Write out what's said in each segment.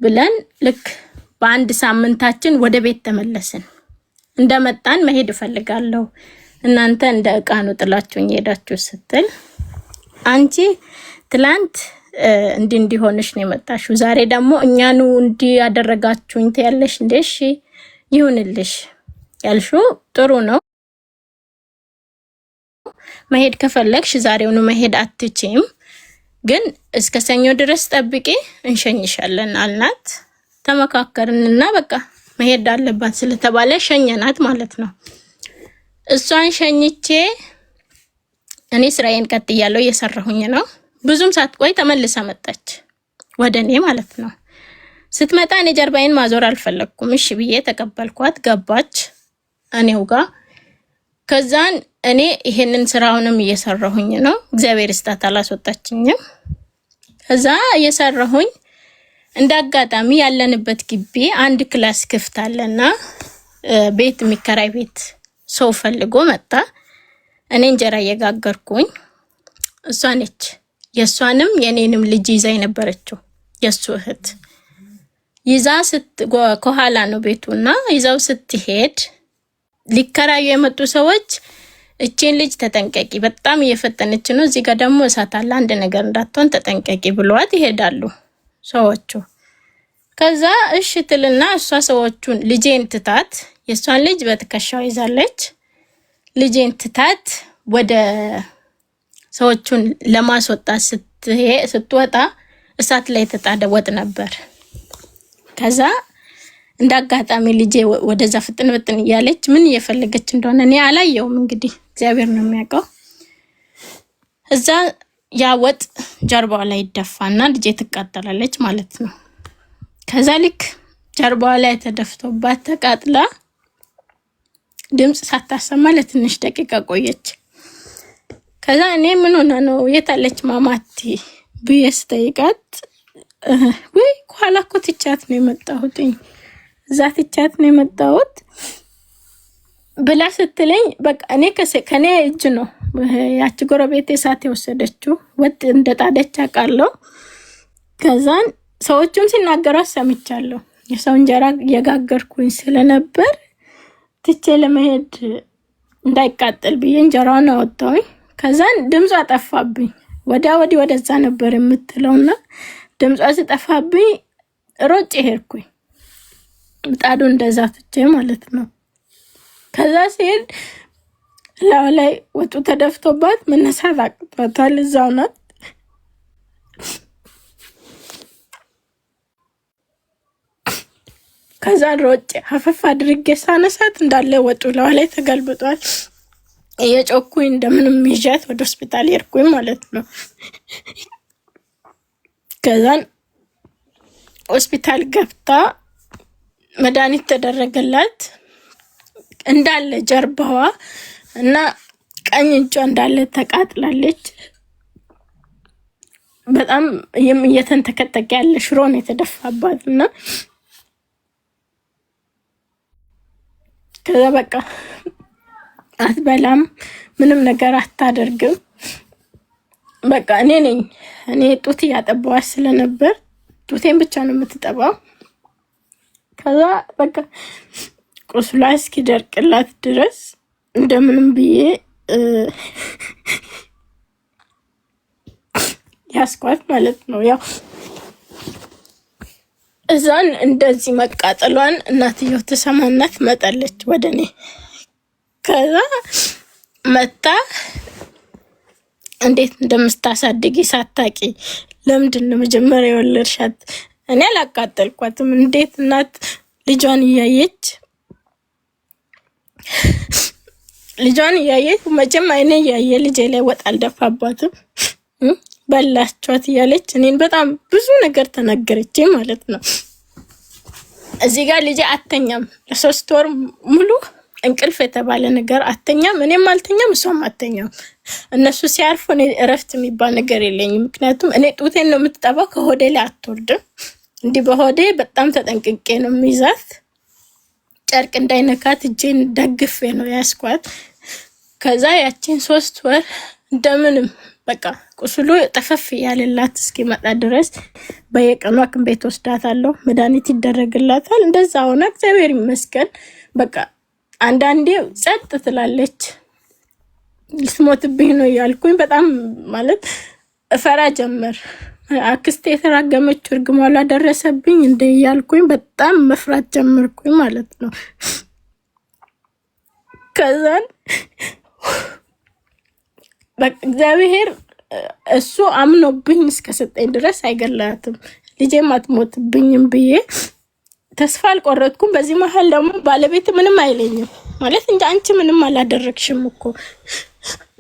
ብለን ልክ በአንድ ሳምንታችን ወደ ቤት ተመለስን። እንደመጣን መሄድ እፈልጋለሁ እናንተ እንደ ዕቃ ነው ጥላችሁኝ ሄዳችሁ ስትል አንቺ ትላንት እንዲሆንሽ ነው የመጣሽው ዛሬ ደግሞ እኛኑ እንዲ ያደረጋችሁኝ ትያለሽ እንዴ? እሺ ይሁንልሽ ያልሽው ጥሩ ነው። መሄድ ከፈለግሽ ዛሬውኑ መሄድ አትችይም፣ ግን እስከ ሰኞ ድረስ ጠብቂ እንሸኝሻለን አልናት። ተመካከርንና በቃ መሄድ አለባት ስለተባለ ሸኘናት ማለት ነው። እሷን ሸኝቼ እኔ ስራዬን ቀጥያለሁ እየሰራሁኝ ነው። ብዙም ሳትቆይ ተመልሳ መጣች ወደኔ ማለት ነው። ስትመጣ እኔ ጀርባዬን ማዞር አልፈለኩም። እሺ ብዬ ተቀበልኳት። ገባች እኔው ጋር። ከዛን እኔ ይሄንን ስራውንም እየሰራሁኝ ነው። እግዚአብሔር ይስጣት አላስወጣችኝም። ከዛ እየሰራሁኝ እንዳጋጣሚ ያለንበት ግቢ አንድ ክላስ ክፍት አለና ቤት የሚከራይ ቤት ሰው ፈልጎ መጣ። እኔ እንጀራ እየጋገርኩኝ እሷ ነች የሷንም የኔንም ልጅ ይዛ የነበረችው የሱ እህት ይዛ ከኋላ ነው ቤቱና ይዛው ስትሄድ ሊከራዩ የመጡ ሰዎች እቺን ልጅ ተጠንቀቂ በጣም እየፈጠነች ነው፣ እዚህ ጋር ደግሞ እሳት አለ አንድ ነገር እንዳትሆን ተጠንቀቂ ብሏት ይሄዳሉ ሰዎቹ። ከዛ እሺ ትልና እሷ ሰዎቹን ልጄን ትታት የሷን ልጅ በትከሻው ይዛለች። ልጄን ትታት ወደ ሰዎቹን ለማስወጣት ስትወጣ እሳት ላይ ተጣደ ወጥ ነበር። ከዛ እንዳጋጣሚ ልጄ ወደዛ ፍጥን እያለች ምን እየፈለገች እንደሆነ እኔ አላየውም፣ እንግዲህ እግዚአብሔር ነው የሚያውቀው። እዛ ያ ወጥ ጀርባዋ ላይ ይደፋና ልጄ ትቃጠላለች ማለት ነው። ከዛ ልክ ጀርባዋ ላይ ተደፍቶባት ተቃጥላ ድምጽ ሳታሰማ ለትንሽ ደቂቃ ቆየች። ከዛ እኔ ምን ሆነ ነው የታለች ማማቲ ብዬ ስጠይቃት ወይ ኋላ እኮ ትቻት ነው የመጣሁት እዛ ትቻት ነው የመጣሁት ብላ ስትለኝ በቃ እኔ ከኔ እጅ ነው ያቺ ጎረቤቴ ሳት የወሰደችው ወጥ እንደጣደች አውቃለሁ። ከዛን ሰዎቹም ሲናገሩ ሰምቻለሁ። የሰው እንጀራ እየጋገርኩኝ ስለነበር ትቼ ለመሄድ እንዳይቃጠል ብዬ እንጀራውን አወጣሁኝ። ከዛን ድምጿ ጠፋብኝ። ወደዛ ነበር የምትለውና ድምጿ ሲጠፋብኝ ሮጬ ሄድኩኝ ምጣዱ እንደዛ ትቼ ማለት ነው። ከዛ ሲሄድ ላይ ወጡ ተደፍቶባት መነሳት አቅቷታል። እዛው ናት። ከዛ ሮጬ ሀፈፍ አድርጌ ሳነሳት እንዳለ ወጡ ላይ ተገልብጧል። የጮኩኝ እንደምንም ይዣት ወደ ሆስፒታል ሄድኩኝ ማለት ነው። ከዛን ሆስፒታል ገብታ መድኃኒት ተደረገላት። እንዳለ ጀርባዋ እና ቀኝ እጇ እንዳለ ተቃጥላለች። በጣም እየተንተከተከ ያለ ሽሮ ነው የተደፋባትና ከዛ በቃ አትበላም ምንም ነገር አታደርግም። በቃ እኔ ጡት ያጠባዋት ስለነበር ጡቴን ብቻ ነው የምትጠባው። ከዛ በቃ ቁስሏ እስኪደርቅላት ድረስ እንደምንም ብዬ ያስኳት ማለት ነው። ያው እዛን እንደዚህ መቃጠሏን እናትየው ተሰማናት መጣለች ወደኔ። ከዛ መጣ እንዴት እንደምታሳድጊ ሳታቂ ለምንድን ነው መጀመሪያ የወለድሻት? እኔ አላቃጠልኳትም። እንዴት እናት ልጇን እያየች መቼም አይኔ እያየ ልጄ ላይ ወጥ አልደፋባትም በላችኋት እያለች እኔን በጣም ብዙ ነገር ተናገረች ማለት ነው። እዚህ ጋር ልጄ አተኛም ለ3 ወር ሙሉ እንቅልፍ የተባለ ነገር አተኛም፣ እኔም አልተኛም፣ እሷም አተኛም። እነሱ ሲያርፉ እኔ እረፍት የሚባል ነገር የለኝም። ምክንያቱም እኔ ጡቴን ነው የምትጠባው፣ ከሆዴ ላይ አትወርድም። እንዲህ በሆዴ በጣም ተጠንቅቄ ነው የሚይዛት። ጨርቅ እንዳይነካት እጄን ደግፌ ነው ያስኳት። ከዛ ያቺን 3 ወር እንደምንም በቃ ቁስሉ ጠፈፍ ያለላት እስኪመጣ ድረስ በየቀኑ ሐኪም ቤት ወስዳታለሁ። መድኃኒት ይደረግላታል። እንደዛ ሆነ እግዚአብሔር ይመስገን። በቃ አንዳንዴ ጸጥ ትላለች። ልትሞትብኝ ነው ያልኩኝ በጣም ማለት እፈራ ጀመር። አክስቴ የተራገመችው እርግማሏ ደረሰብኝ እንደ ያልኩኝ በጣም መፍራት ጀመርኩኝ ማለት ነው። ከዛን እግዚአብሔር እሱ አምኖብኝ እስከሰጠኝ ድረስ አይገላትም፣ ልጄም አትሞትብኝም ብዬ ተስፋ አልቆረጥኩም። በዚህ መሀል ደግሞ ባለቤት ምንም አይለኝም ማለት እንጂ አንቺ ምንም አላደረግሽም እኮ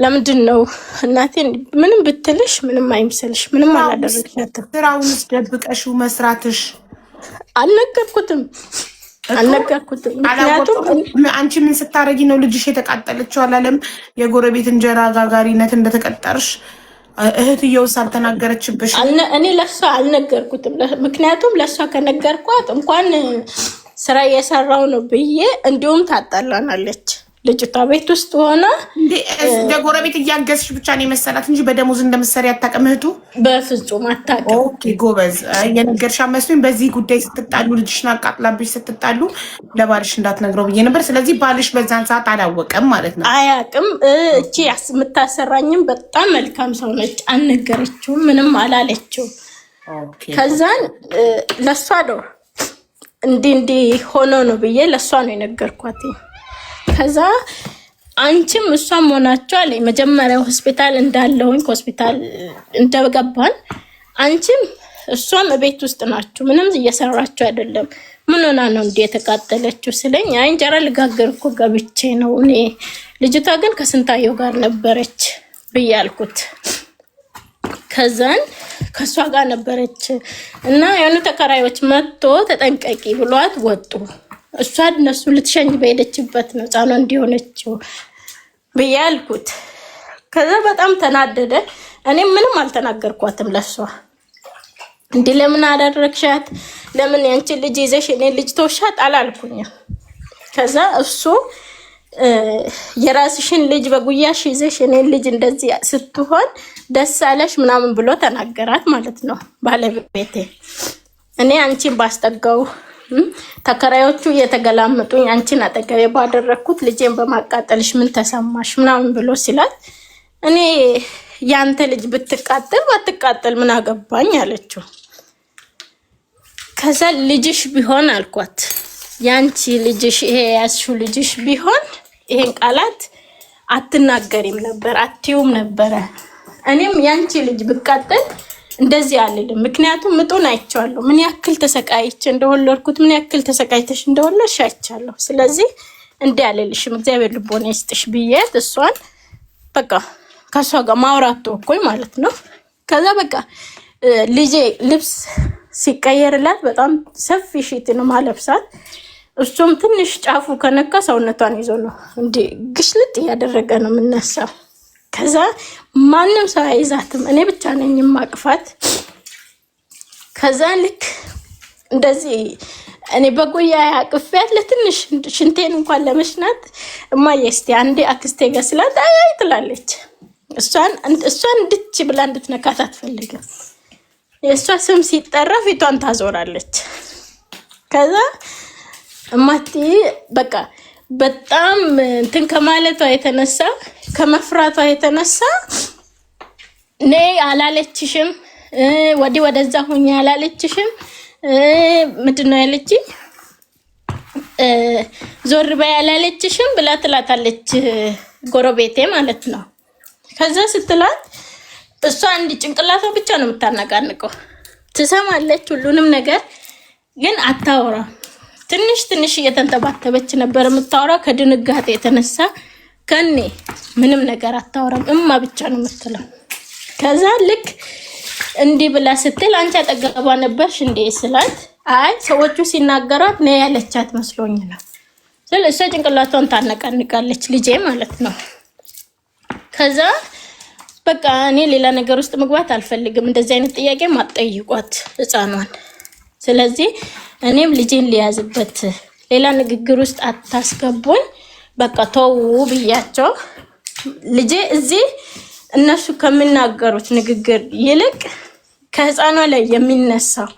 ለምንድን ነው እናቴ ምንም ብትልሽ ምንም አይምሰልሽ፣ ምንም አላደረግሻትም። ስራውን ደብቀሽው መስራትሽ አልነገርኩትም። ምክንያቱም አንቺ ምን ስታረጊ ነው ልጅሽ የተቃጠለችው አላለም? የጎረቤት እንጀራ ጋጋሪነት እንደተቀጠርሽ እህትየውስ አልተናገረችብሽ? እኔ ለሷ አልነገርኩትም። ምክንያቱም ለሷ ከነገርኳት እንኳን ስራ እየሰራው ነው ብዬ እንዲሁም ታጣላናለች። ልጅቷ ቤት ውስጥ ሆና ለጎረቤት እያገዝሽ ብቻ ነው የመሰላት እንጂ በደሞዝ እንደምትሰሪ አታውቅም እህቱ? በፍጹም አታውቅም። ኦኬ ጎበዝ። የነገርሻ መስሎኝ በዚህ ጉዳይ ስትጣሉ ልጅሽን አቃጥላብሽ ስትጣሉ ለባልሽ እንዳትነግረው ብዬ ነበር። ስለዚህ ባልሽ በዛን ሰዓት አላወቀም ማለት ነው? አያውቅም። እቺ የምታሰራኝም በጣም መልካም ሰው ነች። አልነገረችውም፣ ምንም አላለችው። ከዛን ለሷ ነው እንዲህ ሆኖ ነው ብዬ ለሷ ነው የነገርኳት። ከዛ አንቺም እሷም ሆናችሁ አለ መጀመሪያ ሆስፒታል እንዳለሁኝ ሆስፒታል እንደገባን አንቺም እሷም ቤት ውስጥ ናችሁ፣ ምንም እየሰራችሁ አይደለም። ምን ሆና ነው እንዴ የተቃጠለችው ስለኝ አይ እንጀራ ልጋገር እኮ ገብቼ ነው እኔ። ልጅቷ ግን ከስንታየው ጋር ነበረች ብያልኩት። ከዛን ከሷ ጋር ነበረች እና የሆነ ተከራዮች መጥቶ ተጠንቀቂ ብሏት ወጡ። እሷ እነሱ ልትሸኝ በሄደችበት ነው ጻኖ እንዲሆነችው ብያልኩት። ከዛ በጣም ተናደደ። እኔ ምንም አልተናገርኳትም ለሷ። እንዴ ለምን አደረግሻት? ለምን ያንቺ ልጅ ይዘሽ እኔ ልጅ ተውሻት አላልኩኝም። ከዛ እሱ የራስሽን ልጅ በጉያሽ ይዘሽ እኔ ልጅ እንደዚህ ስትሆን ደስ አለሽ ምናምን ብሎ ተናገራት ማለት ነው ባለቤቴ። እኔ አንቺን ባስጠጋው ተከራዮቹ እየተገላመጡኝ አንቺን አጠገቤ ባደረኩት ልጄን በማቃጠልሽ ምን ተሰማሽ ምናምን ብሎ ሲላት እኔ ያንተ ልጅ ብትቃጠል ባትቃጠል ምን አገባኝ አለችው። ከዛ ልጅሽ ቢሆን አልኳት ያንቺ ልጅሽ ይሄ ያስሹ ልጅሽ ቢሆን ይሄን ቃላት አትናገሪም ነበር አትዩም ነበር። እኔም ያንቺ ልጅ ብቃጠል እንደዚህ አልልም። ምክንያቱም ምጡን አይቻለሁ፣ ምን ያክል ተሰቃይቼ እንደወለድኩት ምን ያክል ተሰቃይተሽ እንደወለድሽ አይቻለሁ። ስለዚህ እንዲህ አልልሽም፣ እግዚአብሔር ልቦና ይስጥሽ ብዬት እሷን በቃ ከሷ ጋር ማውራት ተወኩኝ ማለት ነው። ከዛ በቃ ልጄ ልብስ ሲቀየርላት በጣም ሰፊ ሺት ነው ማለብሳት። እሱም ትንሽ ጫፉ ከነካ ሰውነቷን ይዞ ነው እንዴ ግሽልጥ እያደረገ ነው የምነሳው። ከዛ ማንም ሰው አይዛትም፣ እኔ ብቻ ነኝ ማቅፋት። ከዛ ልክ እንደዚህ እኔ በጉያ አቅፌያት ለትንሽ ሽንቴን እንኳን ለመሽናት እማዬ እስቲ አንዴ አክስቴ ጋር ስላት አይ ትላለች። እሷን እንድች ብላ እንድትነካት አትፈልግም። የእሷ ስም ሲጠራ ፊቷን ታዞራለች። ከዛ እማቴ በቃ በጣም እንትን ከማለቷ የተነሳ ከመፍራቷ የተነሳ ነይ አላለችሽም፣ ወደዛ ሁኛ አላለችሽም። ምንድነው ያለችኝ? ዞር በይ አላለችሽም ብላ ትላታለች ጎረቤቴ ማለት ነው። ከዛ ስትላት እሷ አንድ ጭንቅላቷ ብቻ ነው የምታነቃንቀው። ትሰማለች ሁሉንም ነገር ግን አታወራም። ትንሽ እየተንተባተበች ነበር የምታወራው። ከድንጋጤ የተነሳ ከኔ ምንም ነገር አታወራም፣ እማ ብቻ ነው የምትለው። ከዛ ልክ እንዲህ ብላ ስትል አንቺ አጠገቧ ነበርሽ እንዴ ስላት አይ ሰዎቹ ሲናገሯት ነው ያለቻት መስሎኝ ነው። ስለዚህ እሷ ጭንቅላቷን ታነቃንቃለች ልጄ ማለት ነው። ከዛ በቃ እኔ ሌላ ነገር ውስጥ መግባት አልፈልግም፣ እንደዚህ አይነት ጥያቄ ማጠይቋት ህፃኗን። ስለዚህ እኔም ልጄን ሊያዝበት ሌላ ንግግር ውስጥ አታስገቡኝ፣ በቃ ተው ብያቸው። ልጄ እዚህ እነሱ ከሚናገሩት ንግግር ይልቅ ከህፃኗ ላይ የሚነሳው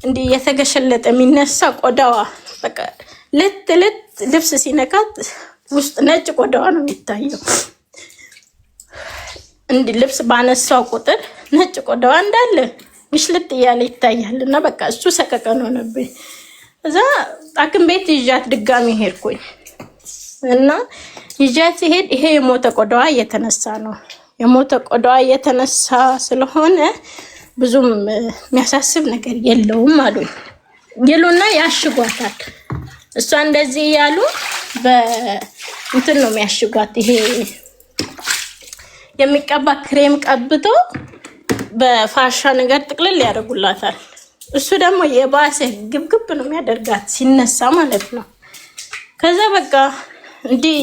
እንዲህ የተገሸለጠ የሚነሳ ቆዳዋ በቃ ልት ልብስ ሲነካት ውስጥ ነጭ ቆዳዋ ነው የሚታየው። እንዲህ ልብስ ባነሳው ቁጥር ነጭ ቆዳዋ እንዳለ ግሽልጥ እያለ ይታያል። እና በቃ እሱ ሰቀቀን ሆነብኝ። እዛ ሐኪም ቤት ይዣት ድጋሚ ሄድኩኝ እና ይዣት ሲሄድ ይሄ የሞተ ቆዳዋ እየተነሳ ነው። የሞተ ቆዳዋ እየተነሳ ስለሆነ ብዙም የሚያሳስብ ነገር የለውም አሉኝ። ይሉና ያሽጓታል። እሷ እንደዚህ ያሉ በእንትን ነው የሚያሽጓት። ይሄ የሚቀባ ክሬም ቀብቶ በፋሻ ነገር ጥቅልል ያደርጉላታል። እሱ ደግሞ የባሰ ግብግብ ነው የሚያደርጋት ሲነሳ ማለት ነው። ከዛ በቃ እንዲህ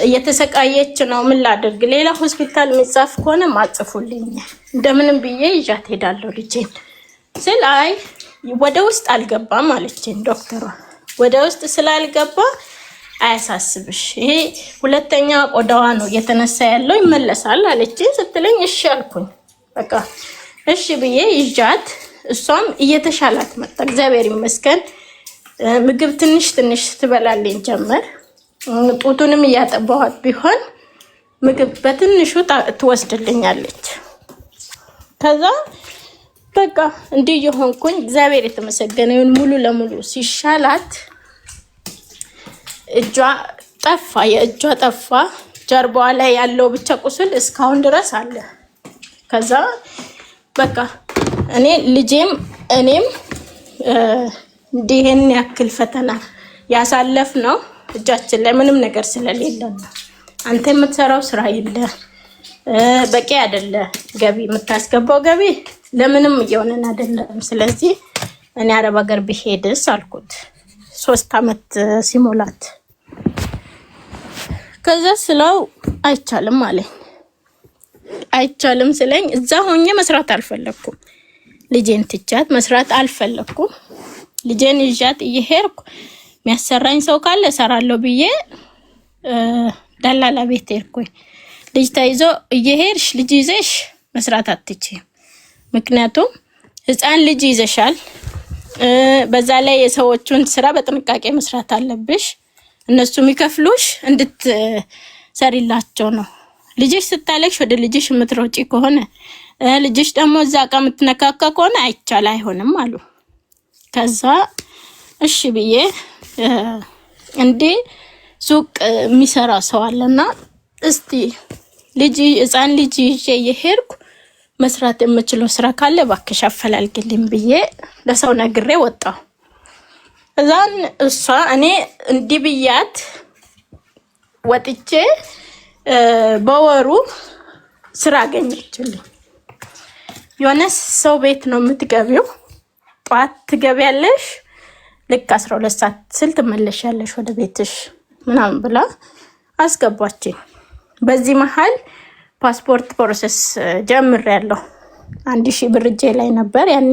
እየተሰቃየች ነው። ምን ላድርግ? ሌላ ሆስፒታል የሚጻፍ ከሆነ ማጽፉልኝ እንደምንም ብዬ ይዣት ሄዳለሁ ልጄን ስል አይ ወደ ውስጥ አልገባም አለችኝ ዶክተሯ። ወደ ውስጥ ስላልገባ አያሳስብሽ፣ ይሄ ሁለተኛ ቆዳዋ ነው እየተነሳ ያለው ይመለሳል አለችኝ ስትለኝ እሺ አልኩኝ። በቃ እሺ ብዬ ይዣት እሷም እየተሻላት መጣ እግዚአብሔር ይመስገን። ምግብ ትንሽ ትንሽ ትበላልኝ ጀመር። ጡቱንም እያጠባኋት ቢሆን ምግብ በትንሹ ትወስድልኛለች። ከዛ በቃ እንዲህ የሆንኩኝ እግዚአብሔር የተመሰገነ ይሁን። ሙሉ ለሙሉ ሲሻላት እጇ ጠፋ፣ የእጇ ጠፋ። ጀርባዋ ላይ ያለው ብቻ ቁስል እስካሁን ድረስ አለ። ከዛ በቃ እኔ ልጄም እኔም እንዲህን ያክል ፈተና ያሳለፍ ነው እጃችን ላይ ምንም ነገር ስለሌለ ነው። አንተ የምትሰራው ስራ የለ፣ በቂ አይደለ፣ ገቢ የምታስገባው ገቢ ለምንም እየሆነን አይደለም። ስለዚህ እኔ አረብ ሀገር ብሄድስ አልኩት 3 አመት ሲሞላት። ከዛ ስለው አይቻልም አለኝ። አይቻልም ስለኝ እዛ ሆኜ መስራት አልፈለኩም። ልጄን ትቻት መስራት አልፈለኩም። ልጄን ይዣት እየሄድኩ የሚያሰራኝ ሰው ካለ እሰራለሁ ብዬ ደላላ ቤት ሄድኩኝ። ልጅ ተይዞ እየሄድሽ ልጅ ይዘሽ መስራት አትችይም፣ ምክንያቱም ህፃን ልጅ ይዘሻል። በዛ ላይ የሰዎቹን ስራ በጥንቃቄ መስራት አለብሽ። እነሱ የሚከፍሉሽ እንድትሰሪላቸው ነው። ልጅሽ ስታለቅሽ ወደ ልጅሽ የምትሮጪ ከሆነ ልጅሽ ደግሞ እዛ እቃ የምትነካካ ከሆነ አይሆንም አሉ። ከዛ እሺ ብዬ እንዴ ሱቅ የሚሰራ ሰው አለና እስቲ ህፃን ልጅ ይዤ የሄድኩ መስራት የምችለው ስራ ካለ እባክሽ አፈላልግልኝ ብዬ ለሰው ነግሬ ወጣሁ። እዛን እሷ እኔ እንዲህ ብያት ወጥቼ በወሩ ስራ አገኘችልኝ። የሆነ ሰው ቤት ነው የምትገቢው፣ ጧት ትገቢያለሽ፣ ልክ 12 ሰዓት ስል ትመለሻለሽ ወደ ቤትሽ ምናምን ብላ አስገባችኝ። በዚህ መሃል ፓስፖርት ፕሮሰስ ጀምሬያለሁ። 1000 ብር እጄ ላይ ነበር ያኔ።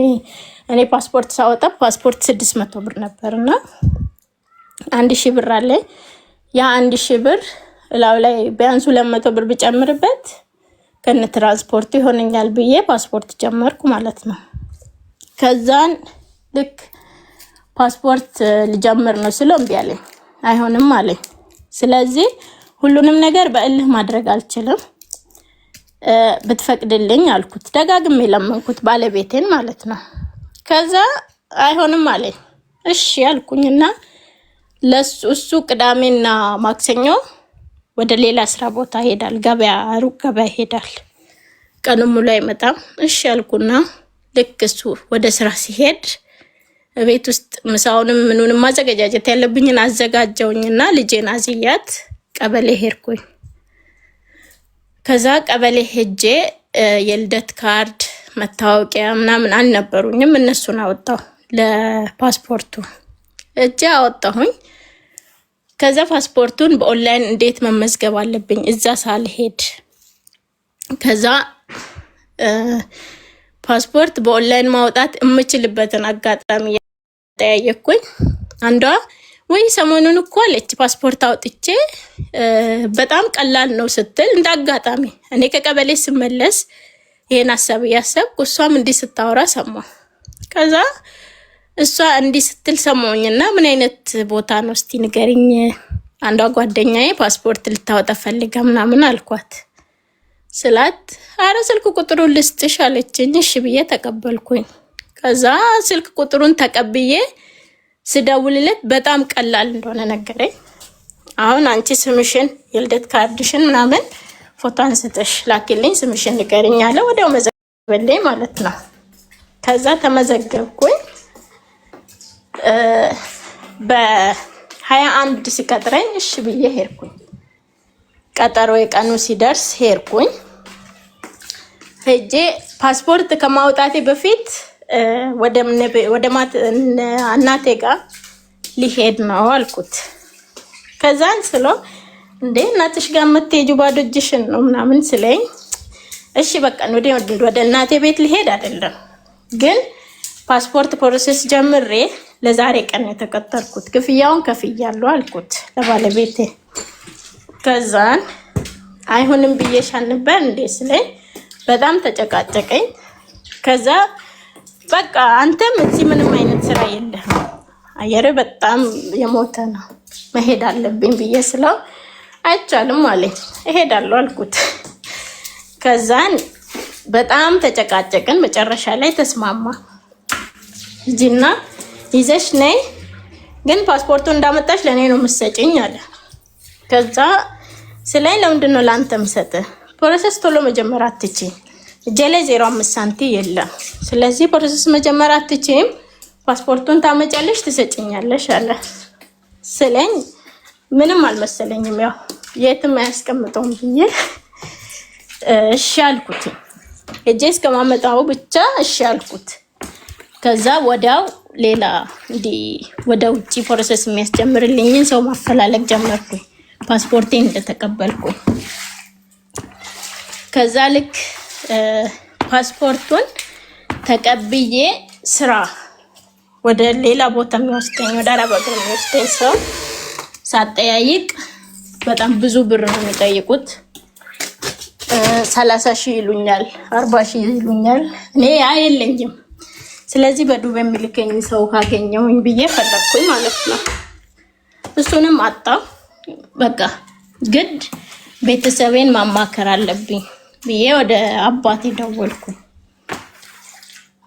እኔ ፓስፖርት ሳወጣ ፓስፖርት 600 ብር ነበርና 1000 ብር አለ። ያ 1000 ብር ላው ላይ ቢያንስ 200 ብር ብጨምርበት ከነ ትራንስፖርት ይሆነኛል ብዬ ፓስፖርት ጀመርኩ ማለት ነው። ከዛን ልክ ፓስፖርት ልጀምር ነው ስለው እምቢ አለኝ፣ አይሆንም አለኝ። ስለዚህ ሁሉንም ነገር በእልህ ማድረግ አልችልም፣ ብትፈቅድልኝ አልኩት። ደጋግሜ ለመንኩት ባለቤቴን ማለት ነው። ከዛ አይሆንም አለኝ። እሺ አልኩኝና እሱ ቅዳሜና ማክሰኞ ወደ ሌላ ስራ ቦታ ሄዳል፣ ገበያ ሩቅ ገበያ ሄዳል። ቀኑን ሙሉ አይመጣም። እሺ አልኩና ልክ እሱ ወደ ስራ ሲሄድ ቤት ውስጥ ምሳውንም ምኑንም ማዘጋጀት ያለብኝን አዘጋጀውኝና ልጄን አዝያት ቀበሌ ሄድኩኝ። ከዛ ቀበሌ ሄጄ የልደት ካርድ መታወቂያ ምናምን አልነበሩኝም፣ እነሱን አወጣሁ። ለፓስፖርቱ እጄ አወጣሁኝ። ከዛ ፓስፖርቱን በኦንላይን እንዴት መመዝገብ አለብኝ እዛ ሳልሄድ። ከዛ ፓስፖርት በኦንላይን ማውጣት የምችልበትን አጋጣሚ ጠያየኩኝ። አንዷ ወይ ሰሞኑን እኮ አለች ፓስፖርት አውጥቼ በጣም ቀላል ነው ስትል እንዳጋጣሚ እኔ ከቀበሌ ስመለስ ይሄን ሐሳብ ያሰብኩ እሷም እንዲህ ስታወራ ሰማሁ። ከዛ እሷ እንዲህ ስትል ሰማሁኝና ምን አይነት ቦታ ነው እስቲ ንገሪኝ፣ አንዷ ጓደኛዬ ፓስፖርት ልታወጣ ፈልጋ ምናምን አልኳት። ስላት አረ ስልክ ቁጥሩን ልስጥሽ አለችኝ። እሺ ብዬ ተቀበልኩኝ። ከዛ ስልክ ቁጥሩን ተቀብዬ ስደውልለት በጣም ቀላል እንደሆነ ነገረኝ። አሁን አንቺ ስምሽን የልደት ካርድሽን ምናምን ፎቶ አንስተሽ ላኪልኝ፣ ስምሽን ንገሪኝ አለ። ወዲያው መዘገበልኝ ማለት ነው። ከዛ ተመዘገብኩኝ። በ21 ሲቀጥረኝ እሺ ብዬ ሄድኩኝ። ቀጠሮ የቀኑ ሲደርስ ሄድኩኝ። ሄጄ ፓስፖርት ከማውጣቴ በፊት ወደ እናቴ ጋር ሊሄድ ነው አልኩት። ከዛን ስለው እንዴ እናትሽ ጋር የምትሄጂው ባዶ እጅሽን ነው ምናምን ስለኝ፣ እሺ በቃ ወደ እናቴ ቤት ሊሄድ አይደለም ግን ፓስፖርት ፕሮሰስ ጀምሬ ለዛሬ ቀን የተቀጠርኩት ክፍያውን ከፍያለሁ አልኩት ለባለቤቴ። ከዛን አይሁንም ብዬሻል ነበር እንዴ ስለኝ በጣም ተጨቃጨቀኝ። ከዛ በቃ አንተም እዚህ ምንም አይነት ስራ የለህም፣ አየር በጣም የሞተ ነው፣ መሄድ አለብኝ ብዬ ስለው አይቻልም አለኝ። እሄዳለሁ አልኩት። ከዛን በጣም ተጨቃጨቅን። መጨረሻ ላይ ተስማማ። እዚህና ይዘሽ ነይ ግን ፓስፖርቱ እንዳመጣሽ ለኔ ነው የምትሰጪኝ አለ። ከዛ ስለኝ ለምንድን ነው ላንተ የምሰጥህ? ፕሮሰስ ቶሎ መጀመር አትችይም፣ እጄ ላይ 0.5 ሳንቲም የለም። ስለዚህ ፕሮሰስ መጀመር አትችይም፣ ፓስፖርቱን ታመጫለሽ ትሰጪኛለሽ አለ። ስለኝ ምንም አልመሰለኝም፣ ያው የትም አያስቀምጠውም ብዬ እሺ አልኩት። እጄ እስከማመጣው ብቻ እሺ አልኩት። ከዛ ወዲያው ሌላ እንዲህ ወደ ውጪ ፕሮሰስ የሚያስጀምርልኝን ሰው ማፈላለግ ጀመርኩኝ ፓስፖርቴን እንደተቀበልኩኝ። ከዛ ልክ ፓስፖርቱን ተቀብዬ ስራ ወደ ሌላ ቦታ የሚወስደኝ ወደ አረብ ሀገር የሚወስደኝ ሰው ሳጠያይቅ በጣም ብዙ ብር ነው የሚጠይቁት። 30,000 ይሉኛል፣ 40,000 ይሉኛል። እኔ የለኝም። ስለዚህ በዱቤ የሚልከኝ ሰው ካገኘሁኝ ብዬ ፈለግኩኝ ማለት ነው። እሱንም አጣሁ። በቃ ግድ ቤተሰቤን ማማከር አለብኝ ብዬ ወደ አባቴ ደወልኩኝ።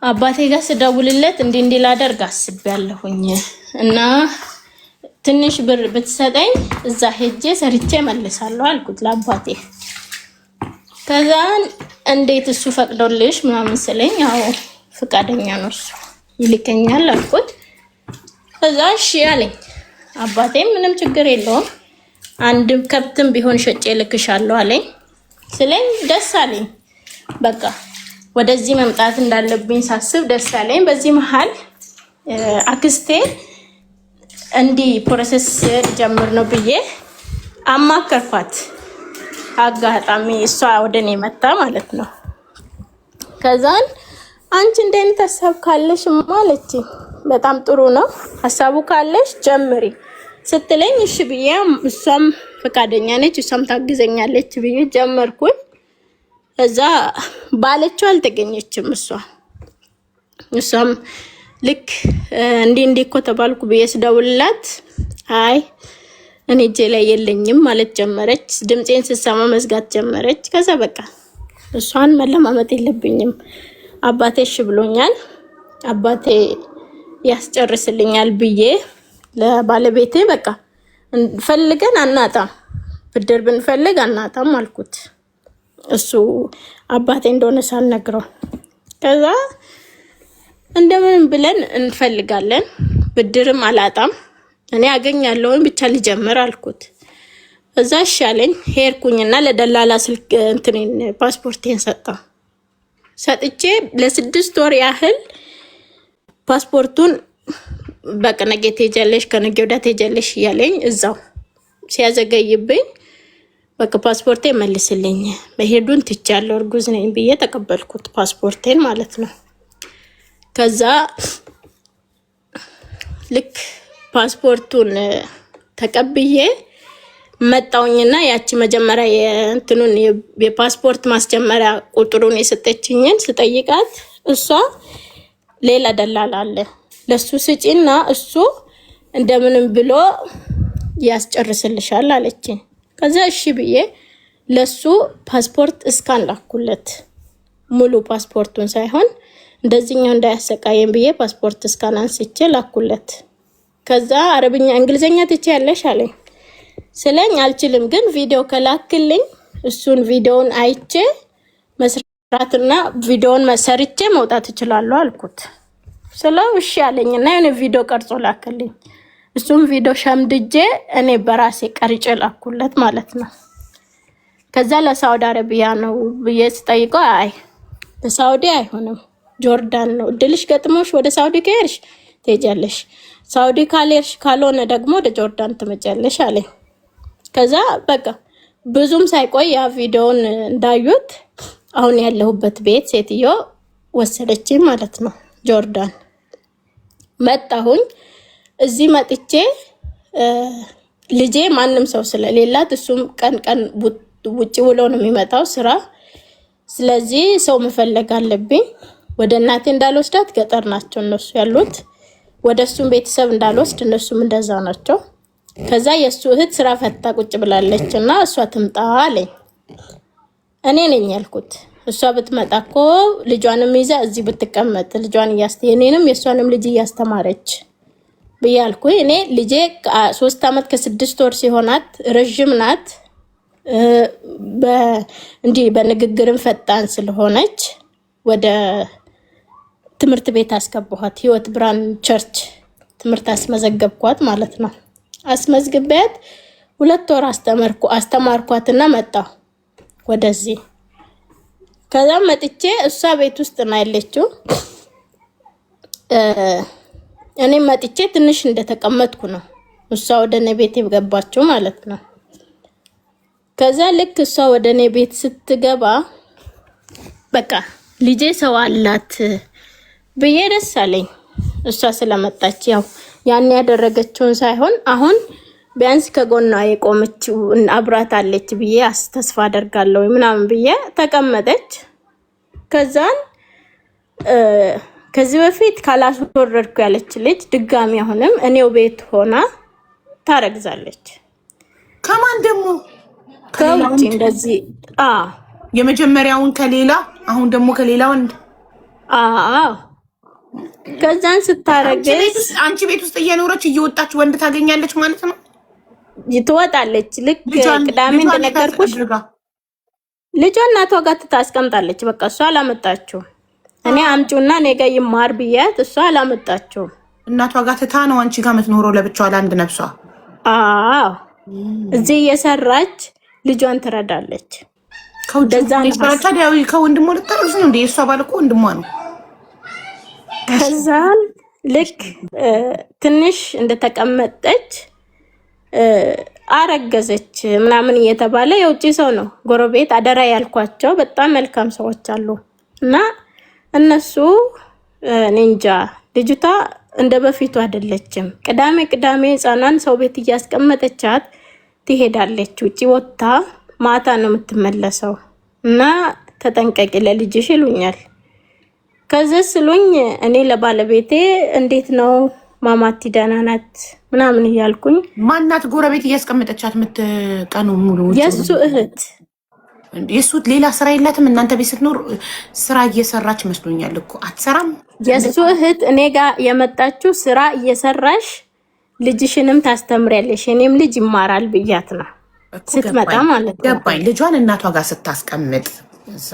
አባቴ ጋር ስደውልለት እንዲህ ላደርግ አስቤያለሁኝ እና ትንሽ ብር ብትሰጠኝ እዛ ሄጄ ሰርቼ መልሳለሁ አልኩት ለአባቴ። ከዛን እንዴት እሱ ፈቅዶልሽ ምናምን ስለኝ አዎ ፍቃደኛ ነው እሱ ይልከኛል አልኩት። ከዛ እሺ አለኝ። አባቴም ምንም ችግር የለውም አንድ ከብትም ቢሆን ሸጬ ልክሻለሁ አለኝ። ስለኝ ደስ አለኝ። በቃ ወደዚህ መምጣት እንዳለብኝ ሳስብ ደስ አለኝ። በዚህ መሃል አክስቴ እንዲህ ፕሮሰስ ጀምር ነው ብዬ አማከርኳት። አጋጣሚ እሷ ወደኔ መጣ ማለት ነው። ከዛን አንቺ እንደ አይነት ሐሳብ ካለሽ ማለች በጣም ጥሩ ነው ሐሳቡ ካለሽ ጀምሪ ስትለኝ እሺ ብዬ እሷም ፈቃደኛ ነች፣ እሷም ታግዘኛለች ብዬ ጀመርኩኝ። እዛ ባለችው አልተገኘችም። እሷም ልክ እንዲህ እኮ ተባልኩ ብዬ ስደውልላት አይ እኔ እጄ ላይ የለኝም ማለት ጀመረች። ድምጼን ስትሰማ መዝጋት ጀመረች። ከዛ በቃ እሷን መለማመጥ የለብኝም አባቴ እሺ ብሎኛል፣ አባቴ ያስጨርስልኛል ብዬ ለባለቤቴ በቃ ፈልገን አናጣም፣ ብድር ብንፈልግ አናጣም አልኩት። እሱ አባቴ እንደሆነ ሳልነግረው ከዛ እንደምን ብለን እንፈልጋለን፣ ብድርም አላጣም፣ እኔ አገኛለሁ ብቻ ልጀምር አልኩት። እዛ ሻለኝ ሄድኩኝና ለደላላ ስልክ እንትኔን ፓስፖርቴን ሰጥቼ ለ6 ወር ያህል ፓስፖርቱን በቃ ነገ ትሄጃለሽ ከነገ ወዲያ ትሄጃለሽ እያለኝ እዛው ሲያዘገይብኝ በቃ ፓስፖርቴ መልስልኝ መሄዱን ትቻለሁ እርጉዝ ነኝ ብዬ ተቀበልኩት ፓስፖርቴን ማለት ነው። ከዛ ልክ ፓስፖርቱን ተቀብዬ መጣውኝና ያቺ መጀመሪያ የእንትኑን የፓስፖርት ማስጀመሪያ ቁጥሩን የሰጠችኝን ስጠይቃት እሷ ሌላ ደላላ አለ ለሱ ስጪና እሱ እንደምንም ብሎ ያስጨርስልሻል አለችኝ። ከዛ እሺ ብዬ ለሱ ፓስፖርት እስካን ላኩለት። ሙሉ ፓስፖርቱን ሳይሆን እንደዚህኛው እንዳያሰቃየን ብዬ ፓስፖርት እስካን አንስቼ ላኩለት። ከዛ አረብኛ እንግሊዘኛ ትችያለሽ አለኝ። ስለኝ አልችልም ግን ቪዲዮ ከላክልኝ እሱን ቪዲዮውን አይቼ መስራትና ቪዲዮውን ሰርቼ መውጣት እችላለሁ አልኩት። ስለው እሺ አለኝና የሆነ ቪዲዮ ቀርጾ ላክልኝ። እሱም ቪዲዮ ሸምድጄ እኔ በራሴ ቀርጬ ላኩለት ማለት ነው። ከዛ ለሳውዲ አረቢያ ነው ብዬ ስጠይቀው አይ ለሳውዲ አይሆንም ጆርዳን ነው እድልሽ ገጥሞሽ ወደ ሳውዲ ከሄድሽ ትሄጃለሽ፣ ሳውዲ ካልሄድሽ ካልሆነ ደግሞ ወደ ጆርዳን ትመጫለሽ አለኝ። ከዛ በቃ ብዙም ሳይቆይ ያ ቪዲዮውን እንዳዩት አሁን ያለሁበት ቤት ሴትዮ ወሰደችኝ ማለት ነው። ጆርዳን መጣሁኝ። እዚህ መጥቼ ልጄ ማንም ሰው ስለሌላት እሱም ቀን ቀን ውጪ ውሎ ነው የሚመጣው ስራ። ስለዚህ ሰው መፈለግ አለብኝ። ወደ እናቴ እንዳልወስዳት ገጠር ናቸው እነሱ ያሉት፣ ወደ እሱም ቤተሰብ እንዳልወስድ እነሱም እንደዛ ናቸው። ከዛ የእሱ እህት ስራ ፈታ ቁጭ ብላለች እና እሷ ትምጣ አለኝ። እኔ ነኝ ያልኩት እሷ ብትመጣ እኮ ልጇንም ይዛ እዚህ ብትቀመጥ ልጇን እኔንም የእሷንም ልጅ እያስተማረች ብያልኩኝ። እኔ ልጄ 3 ዓመት ከ6 ወር ሲሆናት ረጅም ናት። እንዲህ በንግግርም ፈጣን ስለሆነች ወደ ትምህርት ቤት አስገባኋት። ህይወት ብርሃን ቸርች ትምህርት አስመዘገብኳት ማለት ነው። አስመዝግቤያት 2 ወር አስተማርኳትና መጣሁ ወደዚህ። ከዛ መጥቼ እሷ ቤት ውስጥ ነው ያለችው። እኔ መጥቼ ትንሽ እንደተቀመጥኩ ነው እሷ ወደ እኔ ቤት የገባችው ማለት ነው። ከዛ ልክ እሷ ወደ እኔ ቤት ስትገባ በቃ ልጄ ሰው አላት ብዬ ደስ አለኝ። እሷ ስለመጣች ያው ያን ያደረገችውን ሳይሆን አሁን ቢያንስ ከጎኗ የቆመችው አብራት አለች ብዬ ተስፋ አደርጋለሁ ምናምን ብዬ ተቀመጠች። ከዛን ከዚህ በፊት ካላስወረድኩ ያለች ልጅ ድጋሚ አሁንም እኔው ቤት ሆና ታረግዛለች። ከማን ደግሞ ከውጭ እንደዚህ የመጀመሪያውን ከሌላ አሁን ደግሞ ከሌላ ወንድ ከዛን ስታረግዝ አንቺ ቤት ውስጥ እየኖረች እየወጣች ወንድ ታገኛለች ማለት ነው። ትወጣለች። ልክ ቅዳሜ እንደነገርኩሽ ልጇ እናቷ ጋር ታስቀምጣለች። በቃ እሷ አላመጣችው። እኔ አምጪውና እኔ ጋር ይማር ብያት እሷ አላመጣችው። እናቷ ጋር ትታ ነው አንቺ ጋር የምትኖረው ለብቻዋ ለአንድ ነፍሷ። እዚህ እየሰራች ልጇን ትረዳለች። ከወንድሟ ልታረግዝ ነው እንደ የእሷ ባል እኮ ወንድሟ ነው። ከዛን ልክ ትንሽ እንደተቀመጠች አረገዘች ምናምን እየተባለ የውጭ ሰው ነው ጎረቤት አደራ ያልኳቸው በጣም መልካም ሰዎች አሉ እና እነሱ እንጃ ልጅቷ እንደ በፊቱ አይደለችም። ቅዳሜ ህፃናን ሰው ቤት እያስቀመጠቻት ትሄዳለች። ውጪ ወጣ ማታ ነው የምትመለሰው እና ተጠንቀቂ ለልጅሽ ይሉኛል። ከዚህ ስሉኝ እኔ ለባለቤቴ እንዴት ነው ማማቲ ደህና ናት ምናምን እያልኩኝ ማናት ጎረቤት እያስቀመጠቻት የምትቀኑ ሙሉ የሱ እህት የሱ ሌላ ስራ የላትም። እናንተ ቤት ስትኖር ስራ እየሰራች መስሎኛል እኮ አትሰራም። የሱ እህት እኔ ጋር የመጣችው ስራ እየሰራሽ ልጅሽንም ታስተምሪያለሽ እኔም ልጅ ይማራል ብያት ነው ስትመጣ ማለት ነው። ገባኝ። ልጇን እናቷ ጋር ስታስቀምጥ እዛ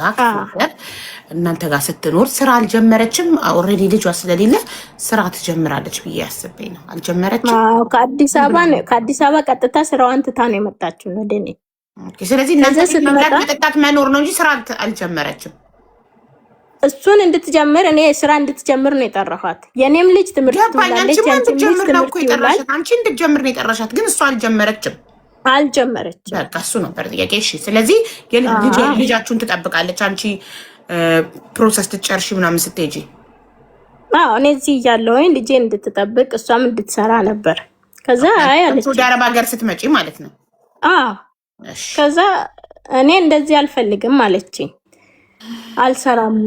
እናንተ ጋር ስትኖር ስራ አልጀመረችም። ኦልሬዲ ልጇ ስለሌለ ስራ ትጀምራለች ብዬ ያስበኝ ነው። አልጀመረችም። ከአዲስ አበባ ቀጥታ ስራዋን ትታ ነው የመጣችው ወደ እኔ። ስለዚህ እናንተ መብላት መጠጣት መኖር ነው እንጂ ስራ አልጀመረችም። እሱን እንድትጀምር እኔ ስራ እንድትጀምር ነው የጠራኋት። የኔም ልጅ ትምህርት ትላለች አንቺ እንድትጀምር ነው የጠራሻት፣ ግን እሷ አልጀመረችም። በቃ እሱ ነበር ጥያቄ። እሺ ስለዚህ ልጃችሁን ትጠብቃለች አንቺ ፕሮሰስ ትጨርሺ ምናምን ስትሄጂ እኔ እዚህ እያለሁኝ ልጄ እንድትጠብቅ እሷም እንድትሰራ ነበር። ከዛ አይ አለች ወደ አረብ ሀገር ስትመጪ ማለት ነው። ከዛ እኔ እንደዚህ አልፈልግም አለችኝ። አልሰራም፣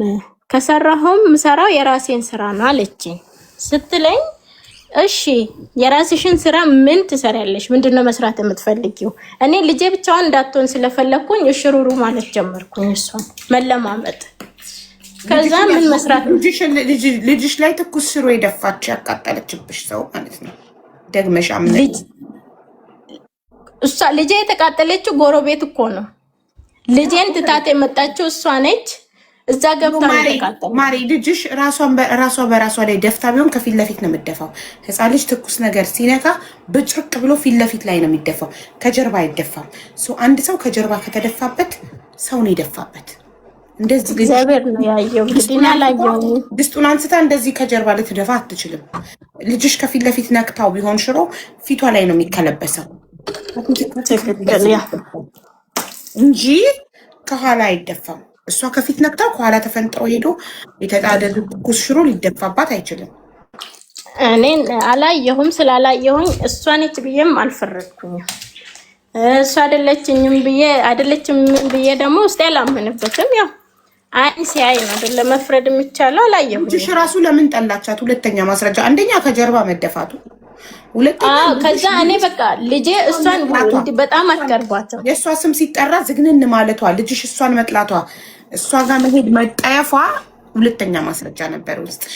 ከሰራሁም ምሰራው የራሴን ስራ ነው አለችኝ። ስትለኝ እሺ የራስሽን ስራ ምን ትሰሪያለሽ? ምንድነው መስራት የምትፈልጊው? እኔ ልጄ ብቻዋን እንዳትሆን ስለፈለኩኝ እሽሩሩ ማለት ጀመርኩኝ፣ እሷን መለማመጥ። ከዛ ምን መስራት ልጅሽ ላይ ትኩስ ሽሮ የደፋች ያቃጠለችብሽ ሰው ማለት ነው። ደግመሽ እሷ ልጄ የተቃጠለችው ጎረቤት እኮ ነው። ልጄን ትታት የመጣችው እሷ ነች። እዛ ገብታ ማሪ ልጅሽ ራሷ በራሷ ላይ ደፍታ ቢሆን ከፊት ለፊት ነው የምትደፋው። ህፃን ልጅ ትኩስ ነገር ሲነካ ብጭርቅ ብሎ ፊት ለፊት ላይ ነው የሚደፋው፣ ከጀርባ አይደፋም። አንድ ሰው ከጀርባ ከተደፋበት ሰው ነው የደፋበት። እንደዚህ እግዚአብሔር ነው ያየው። ድስቱን አንስታ እንደዚህ ከጀርባ ልትደፋ አትችልም። ልጅሽ ከፊት ለፊት ነክታው ቢሆን ሽሮ ፊቷ ላይ ነው የሚከለበሰው እንጂ ከኋላ አይደፋም። እሷ ከፊት ነክታው ከኋላ ተፈንጥሮ ሄዶ የተጣደ ትኩስ ሽሮ ሊደፋባት አይችልም። እኔ አላየሁም። ስላላየሁኝ እሷ ነች ብዬም አልፈረድኩኝም። እሷ አይደለችም ብዬ ደግሞ ውስጥ አላመንበትም። ያው አይ ሲያይ ነው አይደለ መፍረድ የሚቻለው። አላየሁም። ልጅሽ ራሱ ለምን ጠላቻት? ሁለተኛ ማስረጃ፣ አንደኛ ከጀርባ መደፋቱ፣ ሁለተኛ ከዛ እኔ በቃ ልጄ እሷን በጣም አትቀርቧትም። የእሷ ስም ሲጠራ ዝግንን ማለቷ፣ ልጅሽ እሷን መጥላቷ፣ እሷ ጋር መሄድ መጠየፏ ሁለተኛ ማስረጃ ነበር ውስጥሽ።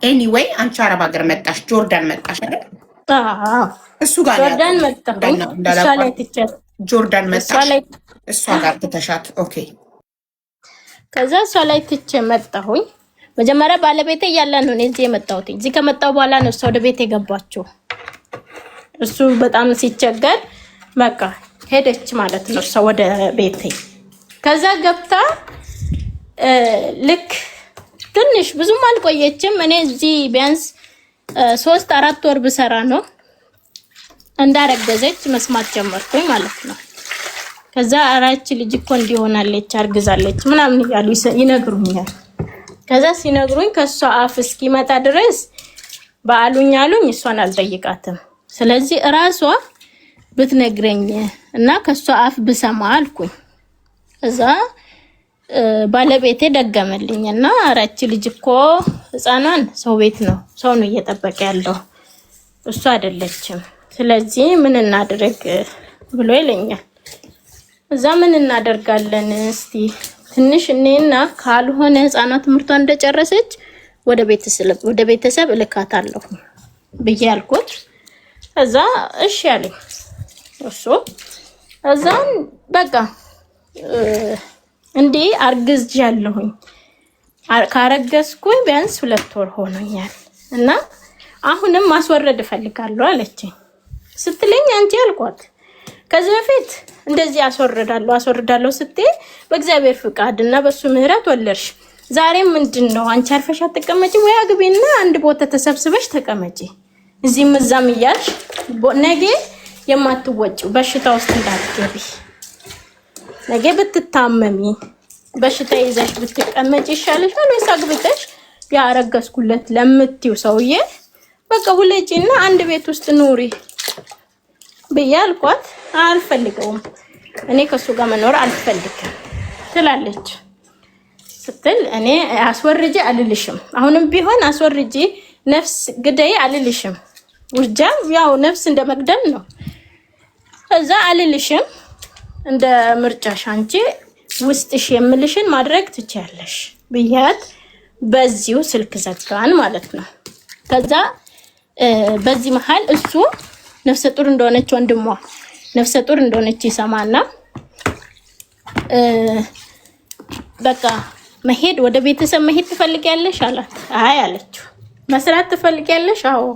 ኤኒዌይ አንቺ አረብ ሀገር መጣሽ፣ ጆርዳን መጣሽ አይደል? እሱ ጋር ጆርዳን መጣሁ። ጆርዳን መጣሽ፣ እሷ ጋር ትተሻት። ኦኬ። ከዛ እሷ ላይ ትቼ መጣሁኝ። መጀመሪያ ባለቤቴ እያለ ነው እኔ እዚህ የመጣሁት። እዚህ ከመጣሁ በኋላ ነው እሷ ወደ ቤት የገባችው። እሱ በጣም ሲቸገር በቃ ሄደች ማለት ነው እሷ ወደ ቤቴ። ከዛ ገብታ ልክ ትንሽ ብዙም አልቆየችም። እኔ እዚህ ቢያንስ 3-4 ወር ብሰራ ነው እንዳረገዘች መስማት ጀመርኩኝ ማለት ነው። ከዛ አራች ልጅ እኮ እንዲሆናለች አርግዛለች ምናምን እያሉ ይነግሩኛል። ከዛ ሲነግሩኝ ከሷ አፍ እስኪመጣ ድረስ በአሉኝ እሷን አልጠይቃትም። ስለዚህ እራሷ ብትነግረኝ እና ከሷ አፍ ብሰማ አልኩኝ። ከዛ ባለቤቴ ደገመልኝ እና አራች ልጅ እኮ ህፃኗን ሰው ቤት ነው ሰው ነው እየጠበቀ ያለው እሷ አይደለችም። ስለዚህ ምን እናድርግ ብሎ ይለኛል። እዛ ምን እናደርጋለን እስቲ ትንሽ እኔና ካልሆነ ህፃናት ትምህርቷን እንደጨረሰች ወደ ቤተሰብ እልካታለሁ ብዬ አልኩት። እዛ እሺ አለኝ እሱ። እዛን በቃ እንዴ አርግዝጃለሁኝ፣ ካረገዝኩኝ ቢያንስ 2 ወር ሆኖኛል እና አሁንም ማስወረድ እፈልጋለሁ አለችኝ። ስትለኝ አንቺ አልኳት ከዚህ በፊት እንደዚህ አስወርዳለሁ ስትይ በእግዚአብሔር ፍቃድ እና በሱ ምህረት ወለድሽ። ዛሬ ምንድነው አንቺ አርፈሽ አትቀመጪ ወይ? አግቢና አንድ ቦታ ተሰብስበሽ ተቀመጪ። እዚህም እዛም እያልሽ ነገ የማትወጪው በሽታ ውስጥ እንዳትገቢ፣ ነገ ብትታመሚ በሽታ ይዘሽ ብትቀመጪ ይሻልሻል ወይስ አግብተሽ ያረገዝኩለት ለምትዩ ሰውዬ በቃ ውለጂና አንድ ቤት ውስጥ ኑሪ ብዬ አልኳት። አልፈልገውም፣ እኔ ከሱ ጋር መኖር አልፈልግም ትላለች። ስትል እኔ አስወርጄ አልልሽም፣ አሁንም ቢሆን አስወርጄ ነፍስ ግደይ አልልሽም። ውርጃ ያው ነፍስ እንደመግደል ነው። እዛ አልልሽም፣ እንደ ምርጫሽ አንቺ ውስጥሽ የምልሽን ማድረግ ትችያለሽ ብያት በዚሁ ስልክ ዘጋን ማለት ነው። ከዛ በዚህ መሃል እሱ ነፍሰ ጡር እንደሆነች ወንድሟ ነፍሰ ጡር እንደሆነች ይሰማና በቃ መሄድ ወደ ቤተሰብ መሄድ ትፈልጊያለሽ አላት። አይ አለችው። መስራት ትፈልጊያለሽ? አዎ።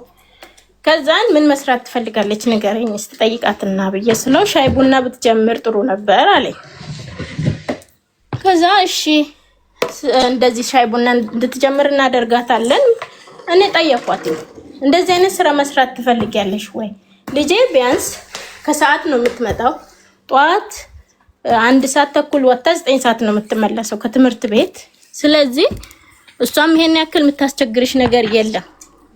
ከዛን ምን መስራት ትፈልጋለች ንገረኝ እስቲ ጠይቃትና ብዬ ስለው ሻይ ቡና ብትጀምር ጥሩ ነበር አለኝ። ከዛ እሺ እንደዚህ ሻይ ቡና እንድትጀምር እናደርጋታለን። እኔ ጠየኳት እንደዚህ አይነት ስራ መስራት ትፈልጊያለሽ ወይ? ልጄ ቢያንስ ከሰዓት ነው የምትመጣው። ጧት 1 ሰዓት ተኩል ወጣ 9 ሰዓት ነው የምትመለሰው ከትምህርት ቤት። ስለዚህ እሷም ይሄን ያክል የምታስቸግርሽ ነገር የለም፣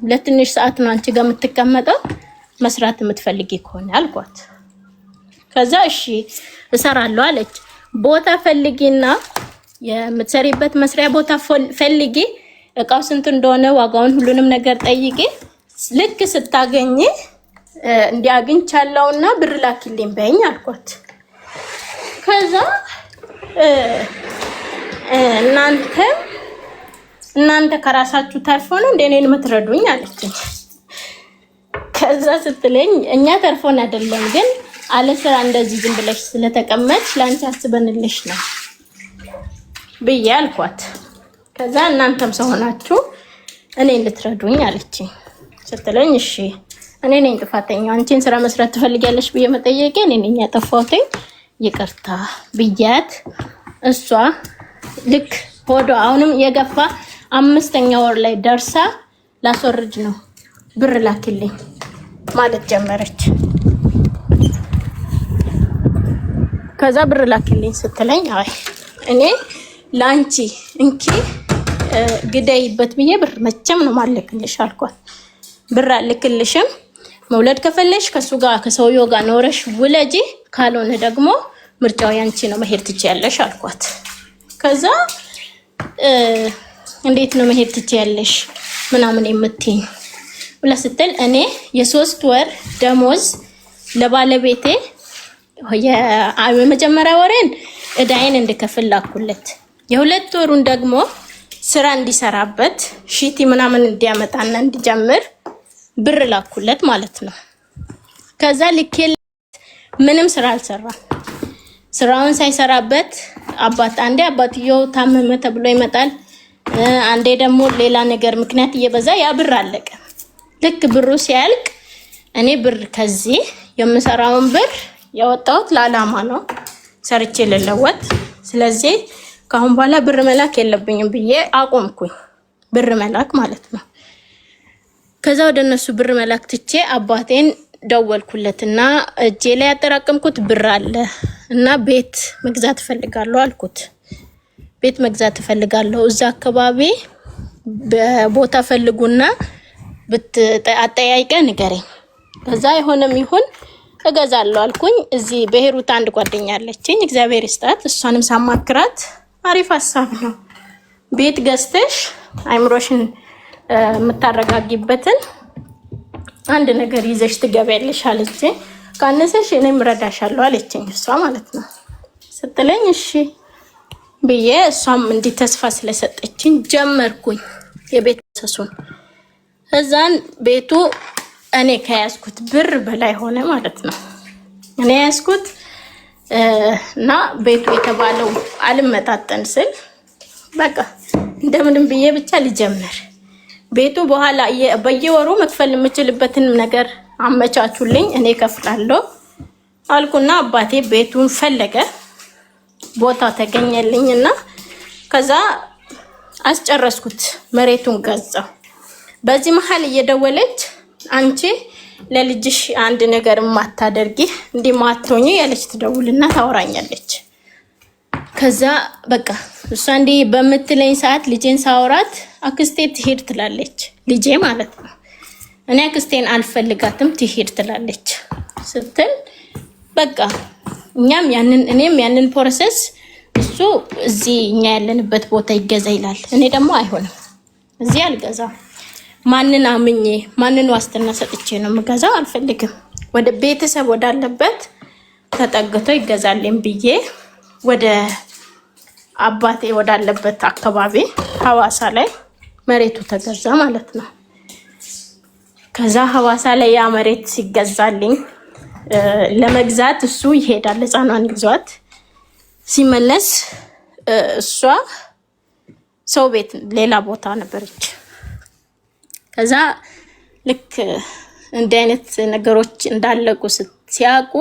ለትንሽ ሰዓት ነው አንቺ ጋር የምትቀመጠው መስራት የምትፈልጊ ከሆነ አልኳት። ከዛ እሺ እሰራለሁ አለች። ቦታ ፈልጊና የምትሰሪበት መስሪያ ቦታ ፈልጊ፣ እቃው ስንት እንደሆነ ዋጋውን ሁሉንም ነገር ጠይቂ፣ ልክ ስታገኝ እንዲያግኝቻለውና ብር ላኪልኝ በይኝ አልኳት። ከዛ እናንተ ከራሳችሁ ተርፎ ነው እንደኔን የምትረዱኝ አለችኝ። ከዛ ስትለኝ እኛ ተርፎን አይደለም ግን አለ ስራ እንደዚህ ዝም ብለሽ ስለተቀመጥሽ ላንቺ አስበንልሽ ነው ብዬ አልኳት። ከዛ እናንተም ሰው ሆናችሁ እኔን ልትረዱኝ አለችኝ። ስትለኝ እሺ እኔ ነኝ ጥፋተኛው፣ አንቺን ስራ መስራት ትፈልጊያለሽ ብዬ መጠየቄ እኔ ነኝ ያጠፋሁት፣ ይቅርታ ብያት እሷ ልክ ሆዶ አሁንም የገፋ 5ኛ ወር ላይ ደርሳ ላስወርድ ነው ብር ላኪልኝ ማለት ጀመረች። ከዛ ብር ላኪልኝ ስትለኝ አይ እኔ ላንቺ እንኪ ግደይበት ብዬ ብር መቼም ነው ማልክልሽ አልኳት። ብር አልክልሽም፣ መውለድ ከፈለሽ ከሱ ጋር ከሰውየው ጋር ኖረሽ ውለጂ፣ ካልሆነ ደግሞ ምርጫው ያንቺ ነው መሄድ ትችያለሽ አልኳት። ከዛ እንዴት ነው መሄድ ትችያለሽ ምናምን የምትይኝ ብላ ስትል እኔ የ3 ወር ደሞዝ ለባለቤቴ የመጀመሪያ ወሬን እዳይን እንድከፍል ላኩለት፣ የ2 ወሩን ደግሞ ስራ እንዲሰራበት ሺቲ ምናምን እንዲያመጣና እንዲጀምር ብር ላኩለት ማለት ነው። ከዛ ልኬለት ምንም ስራ አልሰራም። ስራውን ሳይሰራበት አንዴ አባትየው ታመመ ተብሎ ይመጣል፣ አንዴ ደግሞ ሌላ ነገር ምክንያት እየበዛ ያ ብር አለቀ። ልክ ብሩ ሲያልቅ እኔ ብር ከዚህ የምሰራውን ብር ያወጣሁት ለዓላማ ነው ሰርቼ ልለወጥ፣ ስለዚህ ካሁን በኋላ ብር መላክ የለብኝም ብዬ አቆምኩኝ። ብር መላክ ማለት ነው። ከዛ ወደ እነሱ ብር መላክ ትቼ አባቴን ደወልኩለትና እጄ ላይ ያጠራቀምኩት ብር አለ እና ቤት መግዛት ፈልጋለሁ አልኩት። ቤት መግዛት ፈልጋለሁ፣ እዛ አካባቢ በቦታ ፈልጉና አጠያይቀ ንገረኝ፣ ከዛ የሆነም ይሁን እገዛለሁ አልኩኝ። እዚህ በሄሩት አንድ ጓደኛ አለችኝ፣ እግዚአብሔር ይስጣት። እሷንም ሳማክራት አሪፍ ሀሳብ ነው፣ ቤት ገዝተሽ አይምሮሽን የምታረጋጊበትን አንድ ነገር ይዘሽ ትገቢያለሽ አለችኝ። ካነሰሽ እኔም እረዳሻለሁ አለችኝ እሷ ማለት ነው። ስትለኝ እሺ ብዬ እሷም እንዲህ ተስፋ ስለሰጠችኝ ጀመርኩኝ የቤት ፕሮሰሱን። እዛን ቤቱ እኔ ከያዝኩት ብር በላይ ሆነ ማለት ነው። እኔ ያዝኩት እና ቤቱ የተባለው አልመጣጠን ስል በቃ እንደምንም ብዬ ብቻ ልጀምር። ቤቱ በኋላ በየወሩ መክፈል የምችልበትን ነገር አመቻቹልኝ፣ እኔ ከፍላለሁ አልኩና አባቴ ቤቱን ፈለገ፣ ቦታ ተገኘልኝና ከዛ አስጨረስኩት፣ መሬቱን ገዛው። በዚህ መሀል እየደወለች አንቺ ለልጅሽ አንድ ነገር ማታደርጊ እንዲማትሆኚ ያለች ትደውልና ታወራኛለች። ከዛ በቃ እሷ እንዲ በምትለኝ ሰዓት ልጄን ሳወራት አክስቴ ትሄድ ትላለች፣ ልጄ ማለት ነው። እኔ አክስቴን አልፈልጋትም ትሄድ ትላለች ስትል በቃ እኔም ያንን ፕሮሰስ እሱ እዚህ እኛ ያለንበት ቦታ ይገዛ ይላል። እኔ ደግሞ አይሆንም፣ እዚህ አልገዛም። ማንን አምኜ ማንን ዋስትና ሰጥቼ ነው የምገዛው? አልፈልግም። ወደ ቤተሰብ ወዳለበት ተጠግቶ ይገዛልኝ ብዬ ወደ አባቴ ወዳለበት አካባቢ ሐዋሳ ላይ መሬቱ ተገዛ ማለት ነው። ከዛ ሐዋሳ ላይ ያ መሬት ሲገዛልኝ ለመግዛት እሱ ይሄዳል፣ ህፃኗን ይዟት ሲመለስ እሷ ሰው ቤት ሌላ ቦታ ነበረች። ከዛ ልክ እንዲህ አይነት ነገሮች እንዳለቁ ሲያውቁ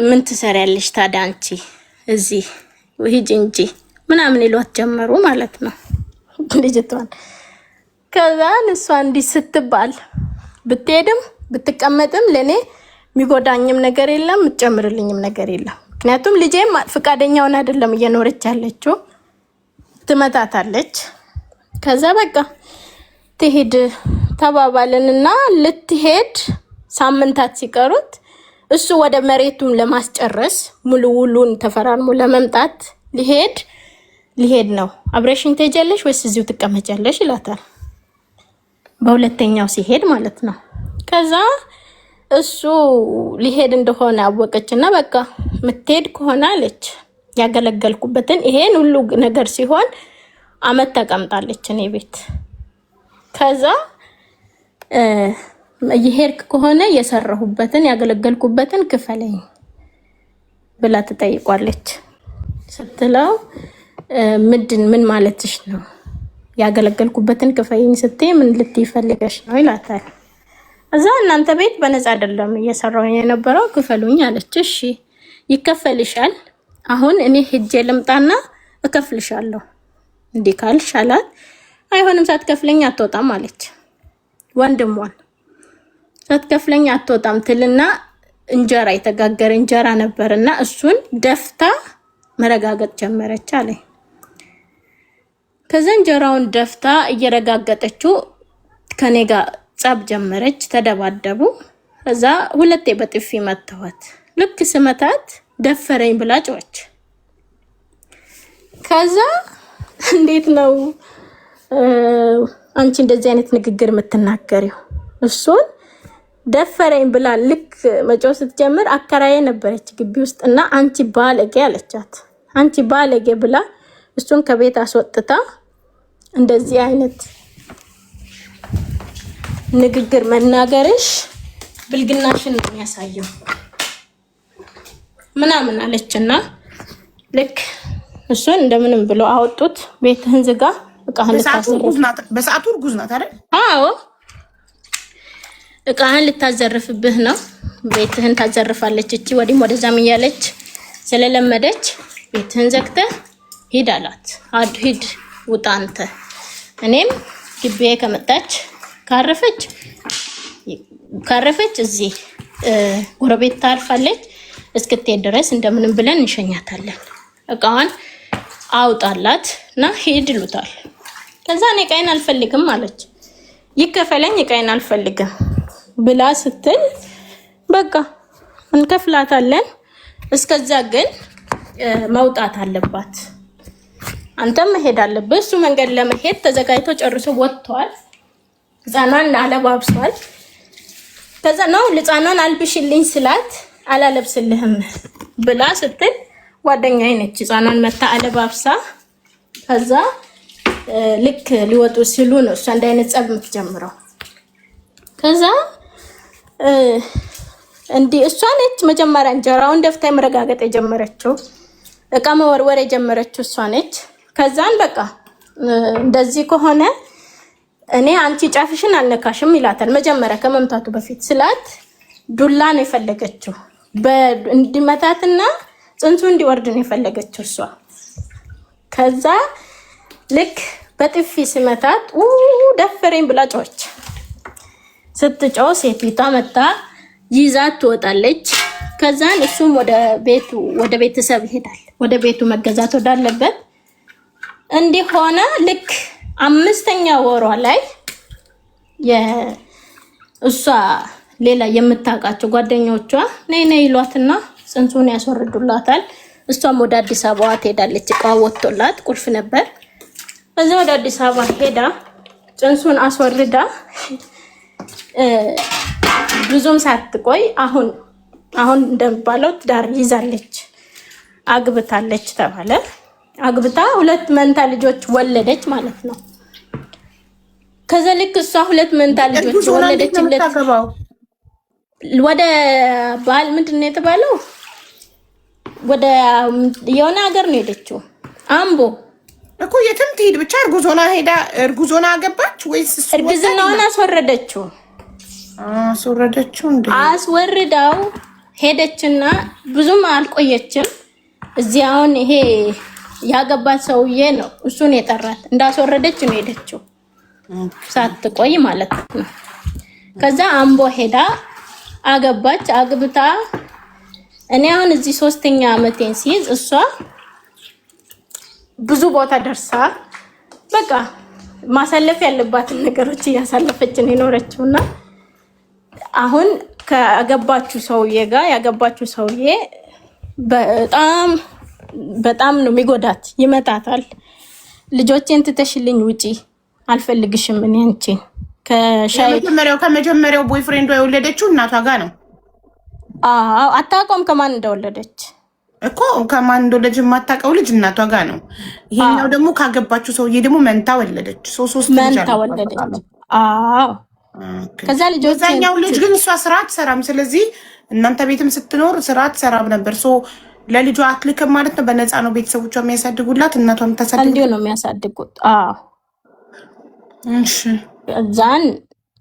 ምን ትሰሪያለሽ ታዲያ አንቺ እዚህ ሂጂ እንጂ ምናምን ይሏት ጀመሩ ማለት ነው ልጅቷን። ከዛ እሷ እንዲህ ስትባል ብትሄድም ብትቀመጥም ለኔ የሚጎዳኝም ነገር የለም የምትጨምርልኝም ነገር የለም። ምክንያቱም ልጄም ፍቃደኛውን አይደለም እየኖረች ያለችው፣ ትመታታለች፣ ከዛ በቃ ትሄድ ተባባልንና ልትሄድ ሳምንታት ሲቀሩት እሱ ወደ መሬቱን ለማስጨረስ ሙሉ ውሉን ተፈራርሞ ለመምጣት ሊሄድ ነው። አብረሽኝ ትሄጃለሽ ወይስ እዚሁ ትቀመጫለሽ ይላታል። በሁለተኛው ሲሄድ ማለት ነው። ከዛ እሱ ሊሄድ እንደሆነ አወቀችና በቃ ምትሄድ ከሆነ አለች። ያገለገልኩበትን ይሄን ሁሉ ነገር ሲሆን አመት ተቀምጣለች እኔ ቤት። ከዛ ይሄርክ ከሆነ የሰራሁበትን ያገለገልኩበትን ክፈለኝ ብላ ትጠይቋለች። ስትለው ምን ማለትሽ ነው? ያገለገልኩበትን ክፈይኝ ስትይ ምን ልትፈልገሽ ነው ይላታል። እዛ እናንተ ቤት በነፃ አይደለም እየሰራሁኝ የነበረው ክፈሉኝ አለች። እሺ ይከፈልሻል፣ አሁን እኔ ሄጄ ልምጣና እከፍልሻለሁ እንዴ ካልሽ አላት። አይሆንም ሳትከፍለኝ አትወጣም አለች። ወንድሟን ሳትከፍለኝ አትወጣም ትልና እንጀራ የተጋገረ እንጀራ ነበርና እሱን ደፍታ መረጋገጥ ጀመረች አለ። ከዛ እንጀራውን ደፍታ እየረጋገጠችው ከኔ ጋር ጸብ ጀመረች። ተደባደቡ። ከዛ ሁለቴ በጥፊ መተዋት። ልክ ስመታት ደፈረኝ ብላ ጮች። ከዛ እንዴት ነው አንቺ እንደዚህ አይነት ንግግር የምትናገሪው? እሱን ደፈረኝ ብላ ልክ መጮህ ስትጀምር አከራዬ ነበረች ግቢ ውስጥ እና አንቺ ባለጌ አለቻት። አንቺ ባለጌ ብላ እሱን ከቤት አስወጥታ እንደዚህ አይነት ንግግር መናገርሽ ብልግናሽን ነው የሚያሳየው ምናምን አለችና ልክ እሱን እንደምንም ብሎ አወጡት። ቤትህን ዝጋ፣ እቃህን በሰዓቱ እርጉዝ ናት አይደል? አዎ እቃህን ልታዘርፍብህ ነው፣ ቤትህን ታዘርፋለች እቺ ወዲም ወደዛም እያለች ስለለመደች ቤትህን ዘግተህ ሂድ አላት። ሂድ ውጣ አንተ። እኔም ግቢዬ ከመጣች ካረፈች እዚህ ጎረቤት ታርፋለች፣ እስክትሄድ ድረስ እንደምንም ብለን እንሸኛታለን። እቃዋን አውጣላት እና ሂድ ይሉታል። ከዛ እኔ እቃዬን አልፈልግም አለች። ይከፈለኝ እቃዬን አልፈልግም ብላ ስትል በቃ እንከፍላታለን፣ እስከዛ ግን መውጣት አለባት፣ አንተም መሄድ አለበት። እሱ መንገድ ለመሄድ ተዘጋጅቶ ጨርሶ ወጥቷል። ህፃኗን አለባብሷል። ከዛ ነው ህፃኗን አልብሽልኝ ስላት አላለብስልህም ብላ ስትል ጓደኛዬ ነች ህፃኗን መታ አለባብሳ። ከዛ ልክ ሊወጡ ሲሉ ነው እሷ እንደ አይነት ጸብ የምትጀምረው። ከዛ እንዲህ እሷ ነች መጀመሪያ እንጀራውን ደፍታ መረጋገጥ የጀመረችው፣ እቃ መወርወር የጀመረችው እሷ ነች። ከዛን በቃ እንደዚህ ከሆነ እኔ አንቺ ጫፍሽን አልነካሽም ይላታል። መጀመሪያ ከመምታቱ በፊት ስላት ዱላ ነው የፈለገችው፣ እንዲመታትና ጽንሱ እንዲወርድ ነው የፈለገችው እሷ። ከዛ ልክ በጥፊ ሲመታት ደፈረኝ ብላ ጮች። ስትጮህ ሴቲቷ መታ ይዛት ትወጣለች። ከዛን እሱም ወደ ቤተሰብ ይሄዳል፣ ወደ ቤቱ መገዛት ወዳለበት እንዲሆነ ልክ 5ኛ ወሯ ላይ እሷ ሌላ የምታውቃቸው ጓደኞቿ ነይ ይሏትና ጽንሱን ያስወርዱላታል። እሷም ወደ አዲስ አበባ ትሄዳለች። እቃዋ ወጥቶላት ቁልፍ ነበር። ከዛ ወደ አዲስ አበባ ሄዳ ጽንሱን አስወርዳ ብዙም ሳትቆይ አሁን እንደሚባለው ትዳር ይዛለች፣ አግብታለች ተባለ። አግብታ 2 መንታ ልጆች ወለደች ማለት ነው። ከዛ ልክ እሷ 2 መንታ ልጆች ወለደችለት። ወደ ባል ምንድን ነው የተባለው? ወደ የሆነ ሀገር ነው ሄደችው፣ አምቦ እኮ የትም ትሄድ ብቻ እርጉዞና አገባች ወይስ እርግዝናዋን አስወረደችው? አስወርዳው ሄደችና ብዙም አልቆየችም። እዚህ አሁን ይሄ ያገባት ሰውዬ ነው እሱን የጠራት። እንዳስወረደች ነው ሄደችው ሳትቆይ ማለት ነው። ከዛ አምቦ ሄዳ አገባች። አግብታ እኔ አሁን እዚህ 3ኛ ዓመቴን ሲይዝ እሷ ብዙ ቦታ ደርሳ በቃ ማሳለፍ ያለባትን ነገሮች እያሳለፈችን የኖረችውና አሁን ከአገባችሁ ሰውዬ ጋር ያገባችሁ ሰውዬ በጣም ነው የሚጎዳት፣ ይመጣታል። ልጆቼን ትተሽልኝ ውጪ አልፈልግሽም እኔ አንቺን ከመጀመሪያው ቦይፍሬንዷ የወለደችው እናቷ ጋር ነው። አዎ አታውቀውም ከማን እንደወለደች እኮ ከማን እንደወለደች የማታውቀው ልጅ እናቷ ጋር ነው። ይሄኛው ደግሞ ካገባችሁ ሰውዬ ደግሞ መንታ ወለደች። ሶስት መንታ ወለደች። አዎ ከዛ ልጆኛው ልጅ ግን እሷ ስራ አትሰራም። ስለዚህ እናንተ ቤትም ስትኖር ስራ አትሰራም ነበር። ለልጇ አትልክም ማለት ነው። በነፃ ነው ቤተሰቦቿ የሚያሳድጉላት፣ እናቷም ታሳድጉ እንዲሁ ነው የሚያሳድጉት። አዎ እሺ። እዛን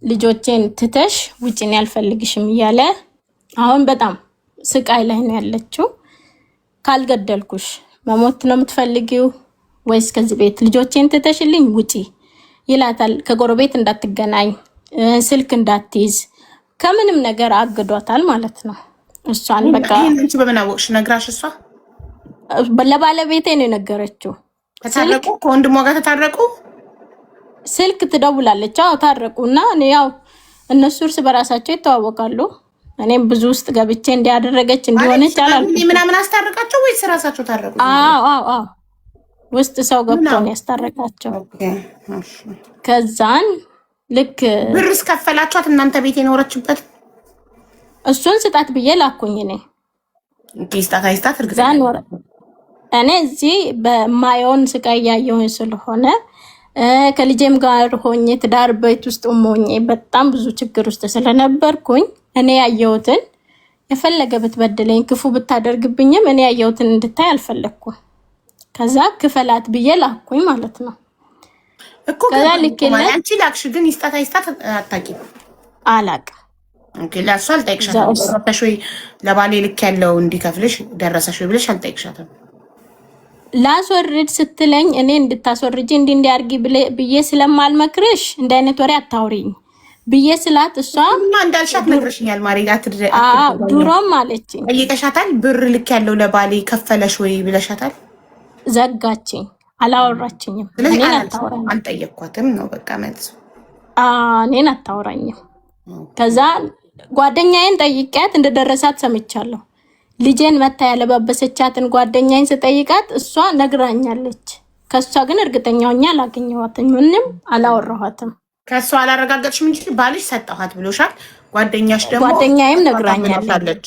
ልጆቼን ትተሽ ውጪን ያልፈልግሽም እያለ አሁን በጣም ስቃይ ላይ ነው ያለችው። ካልገደልኩሽ መሞት ነው የምትፈልጊው ወይስ ከዚህ ቤት ልጆቼን ትተሽልኝ ውጪ ይላታል። ከጎረቤት እንዳትገናኝ፣ ስልክ እንዳትይዝ፣ ከምንም ነገር አግዷታል ማለት ነው። እሷን በቃ እንቺ በምን አወቅሽ? ነግራሽ? እሷ ለባለቤቴ ነው የነገረችው። ተታረቁ? ከወንድሟ ጋር ተታረቁ? ስልክ ትደውላለች። አዎ ታረቁና ያው እነሱ እርስ በራሳቸው ይተዋወቃሉ። እኔም ብዙ ውስጥ ገብቼ እንዲያደረገች እንዲሆነች አላልኩም። ምናምን አስታረቃቸው ወይስ ራሳቸው ታረቁ? አዎ ውስጥ ሰው ገብቶ ነው ያስታረቃቸው። ከዛን ልክ ብርስ ከፈላችኋት እናንተ ቤት የኖረችበት? እሱን ስጣት ብዬ ላኩኝ እኔ። ስጣት እርግጠኛ እኔ እዚህ በማየውን ስቃይ ያየሁኝ ስለሆነ ከልጄም ጋር ሆኜ ትዳር ቤት ውስጥ ሆኜ በጣም ብዙ ችግር ውስጥ ስለነበርኩኝ እኔ ያየሁትን የፈለገ ብትበድለኝ ክፉ ብታደርግብኝም እኔ ያየሁትን እንድታይ አልፈለኩም። ከዛ ክፈላት ብዬ ላኩኝ ማለት ነው እኮ። ከዛ ልክልኝ አንቺ ላክሽ፣ ግን ይስጣት አታውቂም? አላውቅም። ኦኬ ለእሷ አልጠይቅሻትም? ደረሰሽ ወይ ለባሌ ልክ ያለው እንዲከፍልሽ ደረሰሽ ወይ ብለሽ አልጠይቅሻትም? ላስወርድ ስትለኝ እኔ እንድታስወርጂ እንዲያርጊ ብዬ ስለማልመክርሽ እንደ አይነት ወሬ አታውሪኝ ብዬ ስላት እሷ እንዳልሻት ነግረሽኛል። ማሪጋ ድሮም አለችኝ። ጠይቀሻታል? ብር ልክ ያለው ለባሌ ከፈለሽ ወይ ብለሻታል? ዘጋችኝ፣ አላወራችኝም። አልጠየቅኳትም ነው በቃ መልሱ። እኔን አታወራኝም። ከዛ ጓደኛዬን ጠይቂያት እንደደረሳት ሰምቻለሁ። ልጄን መታ ያለባበሰቻትን ጓደኛዬን ስጠይቃት እሷ ነግራኛለች። ከሷ ግን እርግጠኛ ሆኜ አላገኘኋትም፣ ምንም አላወራኋትም። ከሷ አላረጋገጥሽም እንጂ ባልሽ ሰጣኋት ብሎሻል። ጓደኛሽ ደግሞ ጓደኛዬም ነግራኛለች።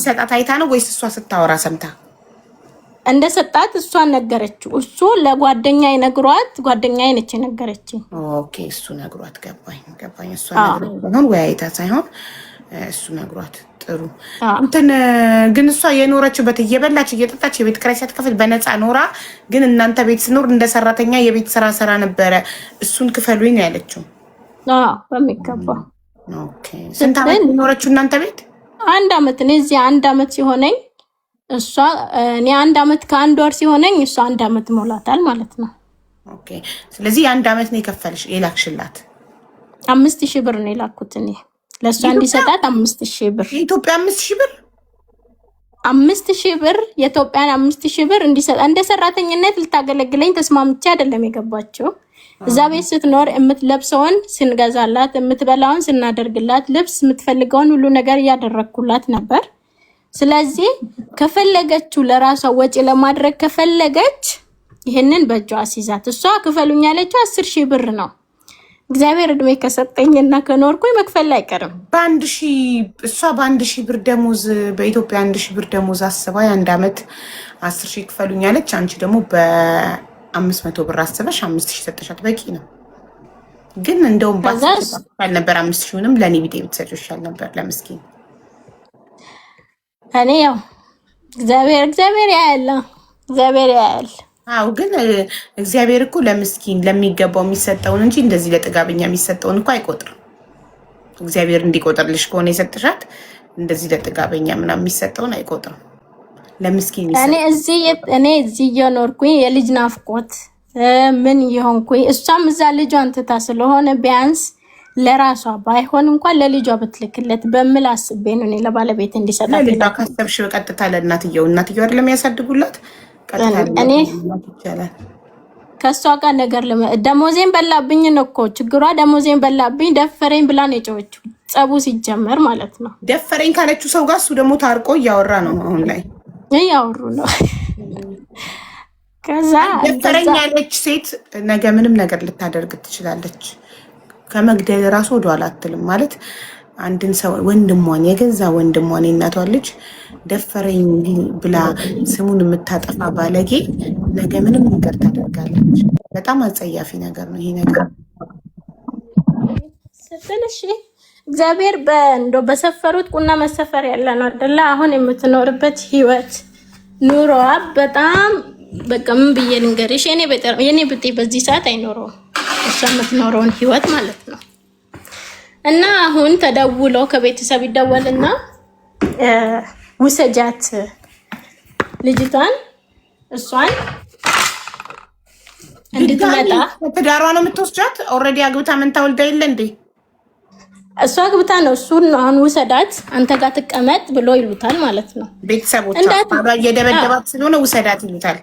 ሰጣት አይታ ነው ወይስ እሷ ስታወራ ሰምታ? እንደሰጣት እሷን ነገረችው። እሱ ለጓደኛዬ ነግሯት፣ ጓደኛዬ ነች የነገረችኝ። ኦኬ እሱ ነግሯት። ገባኝ። እሷ ነግሯት ወይ አይታ ሳይሆን እሱ ነግሯት። ጥሩ እንትን ግን እሷ የኖረችበት እየበላች እየጠጣች የቤት ኪራይ ሳትከፍል በነፃ ኖራ፣ ግን እናንተ ቤት ስኖር እንደ ሰራተኛ የቤት ስራ ነበረ። እሱን ክፈሉኝ ነው ያለችው። በሚገባ። ኦኬ ስንት ዓመት የኖረችው እናንተ ቤት? 1 ዓመት። እኔ እዚህ 1 ዓመት ሲሆነኝ እሷ እኔ 1 ዓመት ከ1 ወር ሲሆነኝ እሷ 1 ዓመት ሞላታል ማለት ነው። ኦኬ ስለዚህ 1 ዓመት ነው የከፈልሽ የላክሽላት? 5000 ብር ነው የላኩት እኔ ለእሷ እንዲሰጣት 5000 ብር። የኢትዮጵያ 5000 ብር 5000 ብር የኢትዮጵያን 5000 ብር እንዲሰጣ እንደ ሰራተኝነት ልታገለግለኝ ተስማምቼ አይደለም የገባችው። እዛ ቤት ስትኖር የምትለብሰውን ስንገዛላት፣ የምትበላውን ስናደርግላት፣ ልብስ የምትፈልገውን ሁሉ ነገር እያደረግኩላት ነበር። ስለዚህ ከፈለገችው ለራሷ ወጪ ለማድረግ ከፈለገች ይሄንን በእጇ አስይዛት። እሷ ክፈሉኝ ያለችው 10000 ብር ነው። እግዚአብሔር እድሜ ከሰጠኝና ከኖርኩኝ መክፈል አይቀርም። እሷ በ1000 ብር ደሞዝ በኢትዮጵያ 1000 ብር ደሞዝ አስባ የ1 ዓመት 10000 ክፈሉኝ ያለች። አንቺ ደግሞ በ500 ብር አስበሽ 5000 ሰጠሻት። በቂ ነው። ግን እንደውም ባል ነበር 5000ንም ለኔ ቢጤ ብትሰጪው ይሻል ነበር ለምስኪን። እኔ ያው እግዚአብሔር ያያል። አው ግን እግዚአብሔር እኮ ለምስኪን ለሚገባው የሚሰጠውን እንጂ እንደዚህ ለጥጋበኛ የሚሰጠውን እኮ አይቆጥርም። እግዚአብሔር እንዲቆጥርልሽ ከሆነ የሰጥሻት እንደዚህ ለጥጋበኛ ምናምን የሚሰጠውን አይቆጥርም። ለምስኪን እኔ እዚህ እየኖርኩኝ የልጅ ናፍቆት ምን ይሆንኩኝ፣ እሷም እዛ ልጇን ትታ ስለሆነ ቢያንስ ለራሷ ባይሆን እንኳን ለልጇ ብትልክለት በሚል አስቤ ነው እኔ ለባለቤት እንዲሰጣት። ለልጇ ካሰብሽ በቀጥታ ለእናትየው አይደለም ያሳድጉላት። ቀጥታ እኔ ከሷ ጋር ነገር ደሞዜን በላብኝ ነው እኮ ችግሯ። ደሞዜን በላብኝ ደፈረኝ ብላ ነው የጮኸችው። ጸቡ ሲጀመር ማለት ነው። ደፈረኝ ካለችው ሰው ጋር እሱ ደግሞ ታርቆ እያወራ ነው። አሁን ላይ እያወሩ ነው። ከዛ ደፈረኝ ያለች ሴት ነገ ምንም ነገር ልታደርግ ትችላለች። ከመግደል ራሱ ወደኋላ አትልም ማለት አንድን ሰው ወንድሟን የገዛ ወንድሟን የእናቷ ልጅ ደፈረኝ ብላ ስሙን የምታጠፋ ባለጌ ነገ ምንም ነገር ታደርጋለች። በጣም አጸያፊ ነገር ነው ይሄ ነገር ስትልሽ እግዚአብሔር በሰፈሩት ቁና መሰፈር ያለ ነው አይደለ? አሁን የምትኖርበት ህይወት ኑሮዋ በጣም በቃ ምን ብዬ ልንገርሽ፣ የኔ ብጤ በዚህ ሰዓት አይኖረውም እሷ የምትኖረውን ህይወት ማለት ነው። እና አሁን ተደውሎ ከቤተሰብ ይደወልና ውሰጃት ልጅቷን እሷን እንድትመጣ። ትዳሯ ነው የምትወስጃት? ኦልሬዲ አግብታ ምን ታወልዳ የለ እንዴ? እሷ አግብታ ነው እሱን አሁን ውሰዳት አንተ ጋር ትቀመጥ ብሎ ይሉታል ማለት ነው ቤተሰቦቿ። እየደበደባት ስለሆነ ውሰዳት ይሉታል።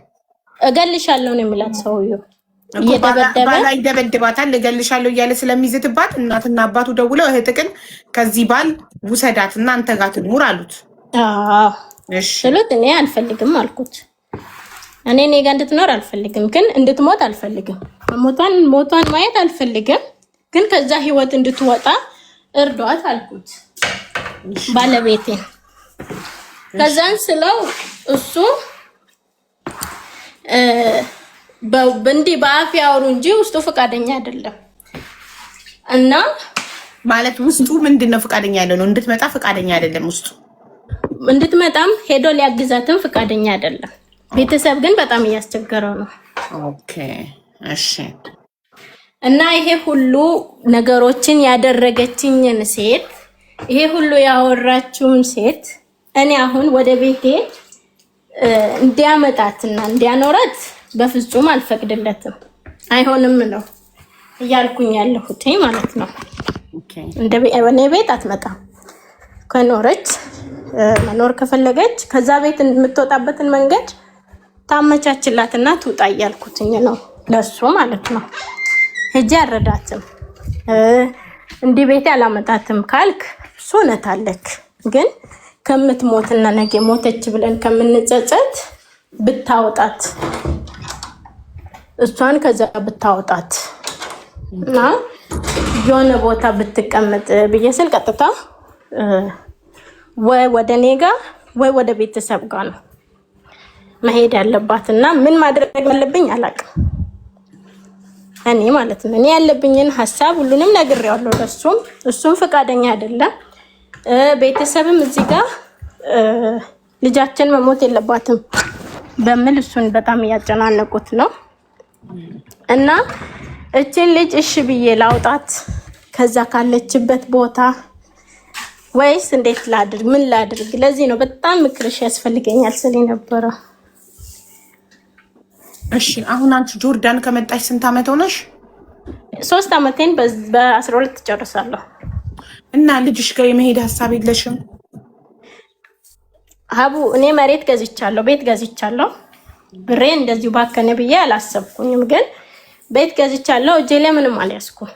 እገልሻለሁ ነው የሚላት ሰውዬው። እየደበደበ ባላ ይደበድባታል። እገልሻለሁ እያለ ስለሚይዝትባት እናትና አባቱ ደውለው እህትቅን ከዚህ ባል ውሰዳት እና አንተ ጋር ትኑር አሉት። ስሉት እኔ አልፈልግም አልኩት። እኔ ጋር እንድትኖር አልፈልግም፣ ግን እንድትሞት አልፈልግም። ሞቷን ማየት አልፈልግም፣ ግን ከዛ ህይወት እንድትወጣ እርዷት አልኩት ባለቤቴን። ከዛን ስለው እሱ እንዲህ በአፍ ያወሩ እንጂ ውስጡ ፈቃደኛ አይደለም። እና ማለት ውስጡ ምንድነው ፈቃደኛ ያለው ነው? እንድትመጣ ፈቃደኛ አይደለም ውስጡ። እንድትመጣም ሄዶ ሊያግዛትም ፈቃደኛ አይደለም። ቤተሰብ ግን በጣም እያስቸገረው ነው። ኦኬ እሺ። እና ይሄ ሁሉ ነገሮችን ያደረገችኝን ሴት፣ ይሄ ሁሉ ያወራችውን ሴት እኔ አሁን ወደ ቤቴ እንዲያመጣትና እንዲያኖራት በፍጹም አልፈቅድለትም። አይሆንም ነው እያልኩኝ ያለሁት ማለት ነው። እኔ ቤት አትመጣም። ከኖረች መኖር ከፈለገች ከዛ ቤት የምትወጣበትን መንገድ ታመቻችላትና ትውጣ እያልኩትኝ ነው ለሱ ማለት ነው። ሄጄ አረዳትም እንዲህ ቤቴ አላመጣትም ካልክ እሱ እውነት አለክ። ግን ከምትሞትና ነገ ሞተች ብለን ከምንጸጸት ብታወጣት እሷን ከዛ ብታወጣት እና የሆነ ቦታ ብትቀመጥ ብዬ ስል ቀጥታ ወይ ወደ እኔ ጋር ወይ ወደ ቤተሰብ ጋር ነው መሄድ ያለባት። እና ምን ማድረግ አለብኝ አላውቅም እኔ ማለት ነው። እኔ ያለብኝን ሀሳብ ሁሉንም ነግሬዋለሁ ለሱም፣ እሱም ፈቃደኛ አይደለም። ቤተሰብም እዚህ ጋር ልጃችን መሞት የለባትም በሚል እሱን በጣም እያጨናነቁት ነው። እና እቺን ልጅ እሺ ብዬ ላውጣት ከዛ ካለችበት ቦታ ወይስ እንዴት ላድርግ? ምን ላድርግ? ለዚህ ነው በጣም ምክርሽ ያስፈልገኛል ስለ ነበረ። እሺ አሁን አንቺ ጆርዳን ከመጣሽ ስንት አመት ሆነሽ? 3 አመቴን በ12 ጨርሳለሁ። እና ልጅሽ ጋር የመሄድ ሀሳብ የለሽም? ሀቡ እኔ መሬት ገዝቻለሁ፣ ቤት ገዝቻለሁ። ብሬ እንደዚሁ ባከነ ብዬ አላሰብኩኝም፣ ግን ቤት ገዝቻለሁ። እጄ ላይ ምንም አልያዝኩም፣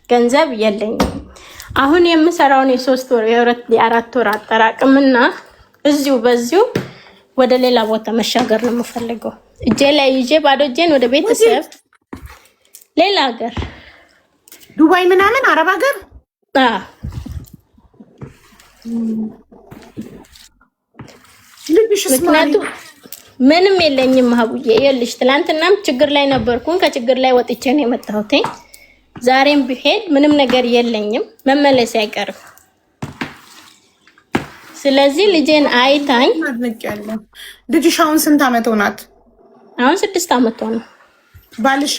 ገንዘብ የለኝም። አሁን የምሰራውን የ3 ወር የ4 ወር አጠራቅምና እዚሁ በዚሁ ወደ ሌላ ቦታ መሻገር ነው የምፈልገው። እጄ ላይ ይዤ ባዶ እጄን ወደ ቤተሰብ ሌላ ሀገር ዱባይ ምናምን አረብ ሀገር ምክንያቱም ምንም የለኝም ሀቡዬ። ይኸውልሽ ትናንትናም ችግር ላይ ነበርኩኝ፣ ከችግር ላይ ወጥቼ ነው የመጣሁት። ዛሬም ብሄድ ምንም ነገር የለኝም፣ መመለስ አይቀርም። ስለዚህ ልጄን አይታኝ። ልጅሽ አሁን ስንት አመት ሆናት? አሁን 6 አመት ሆነ። ባልሽ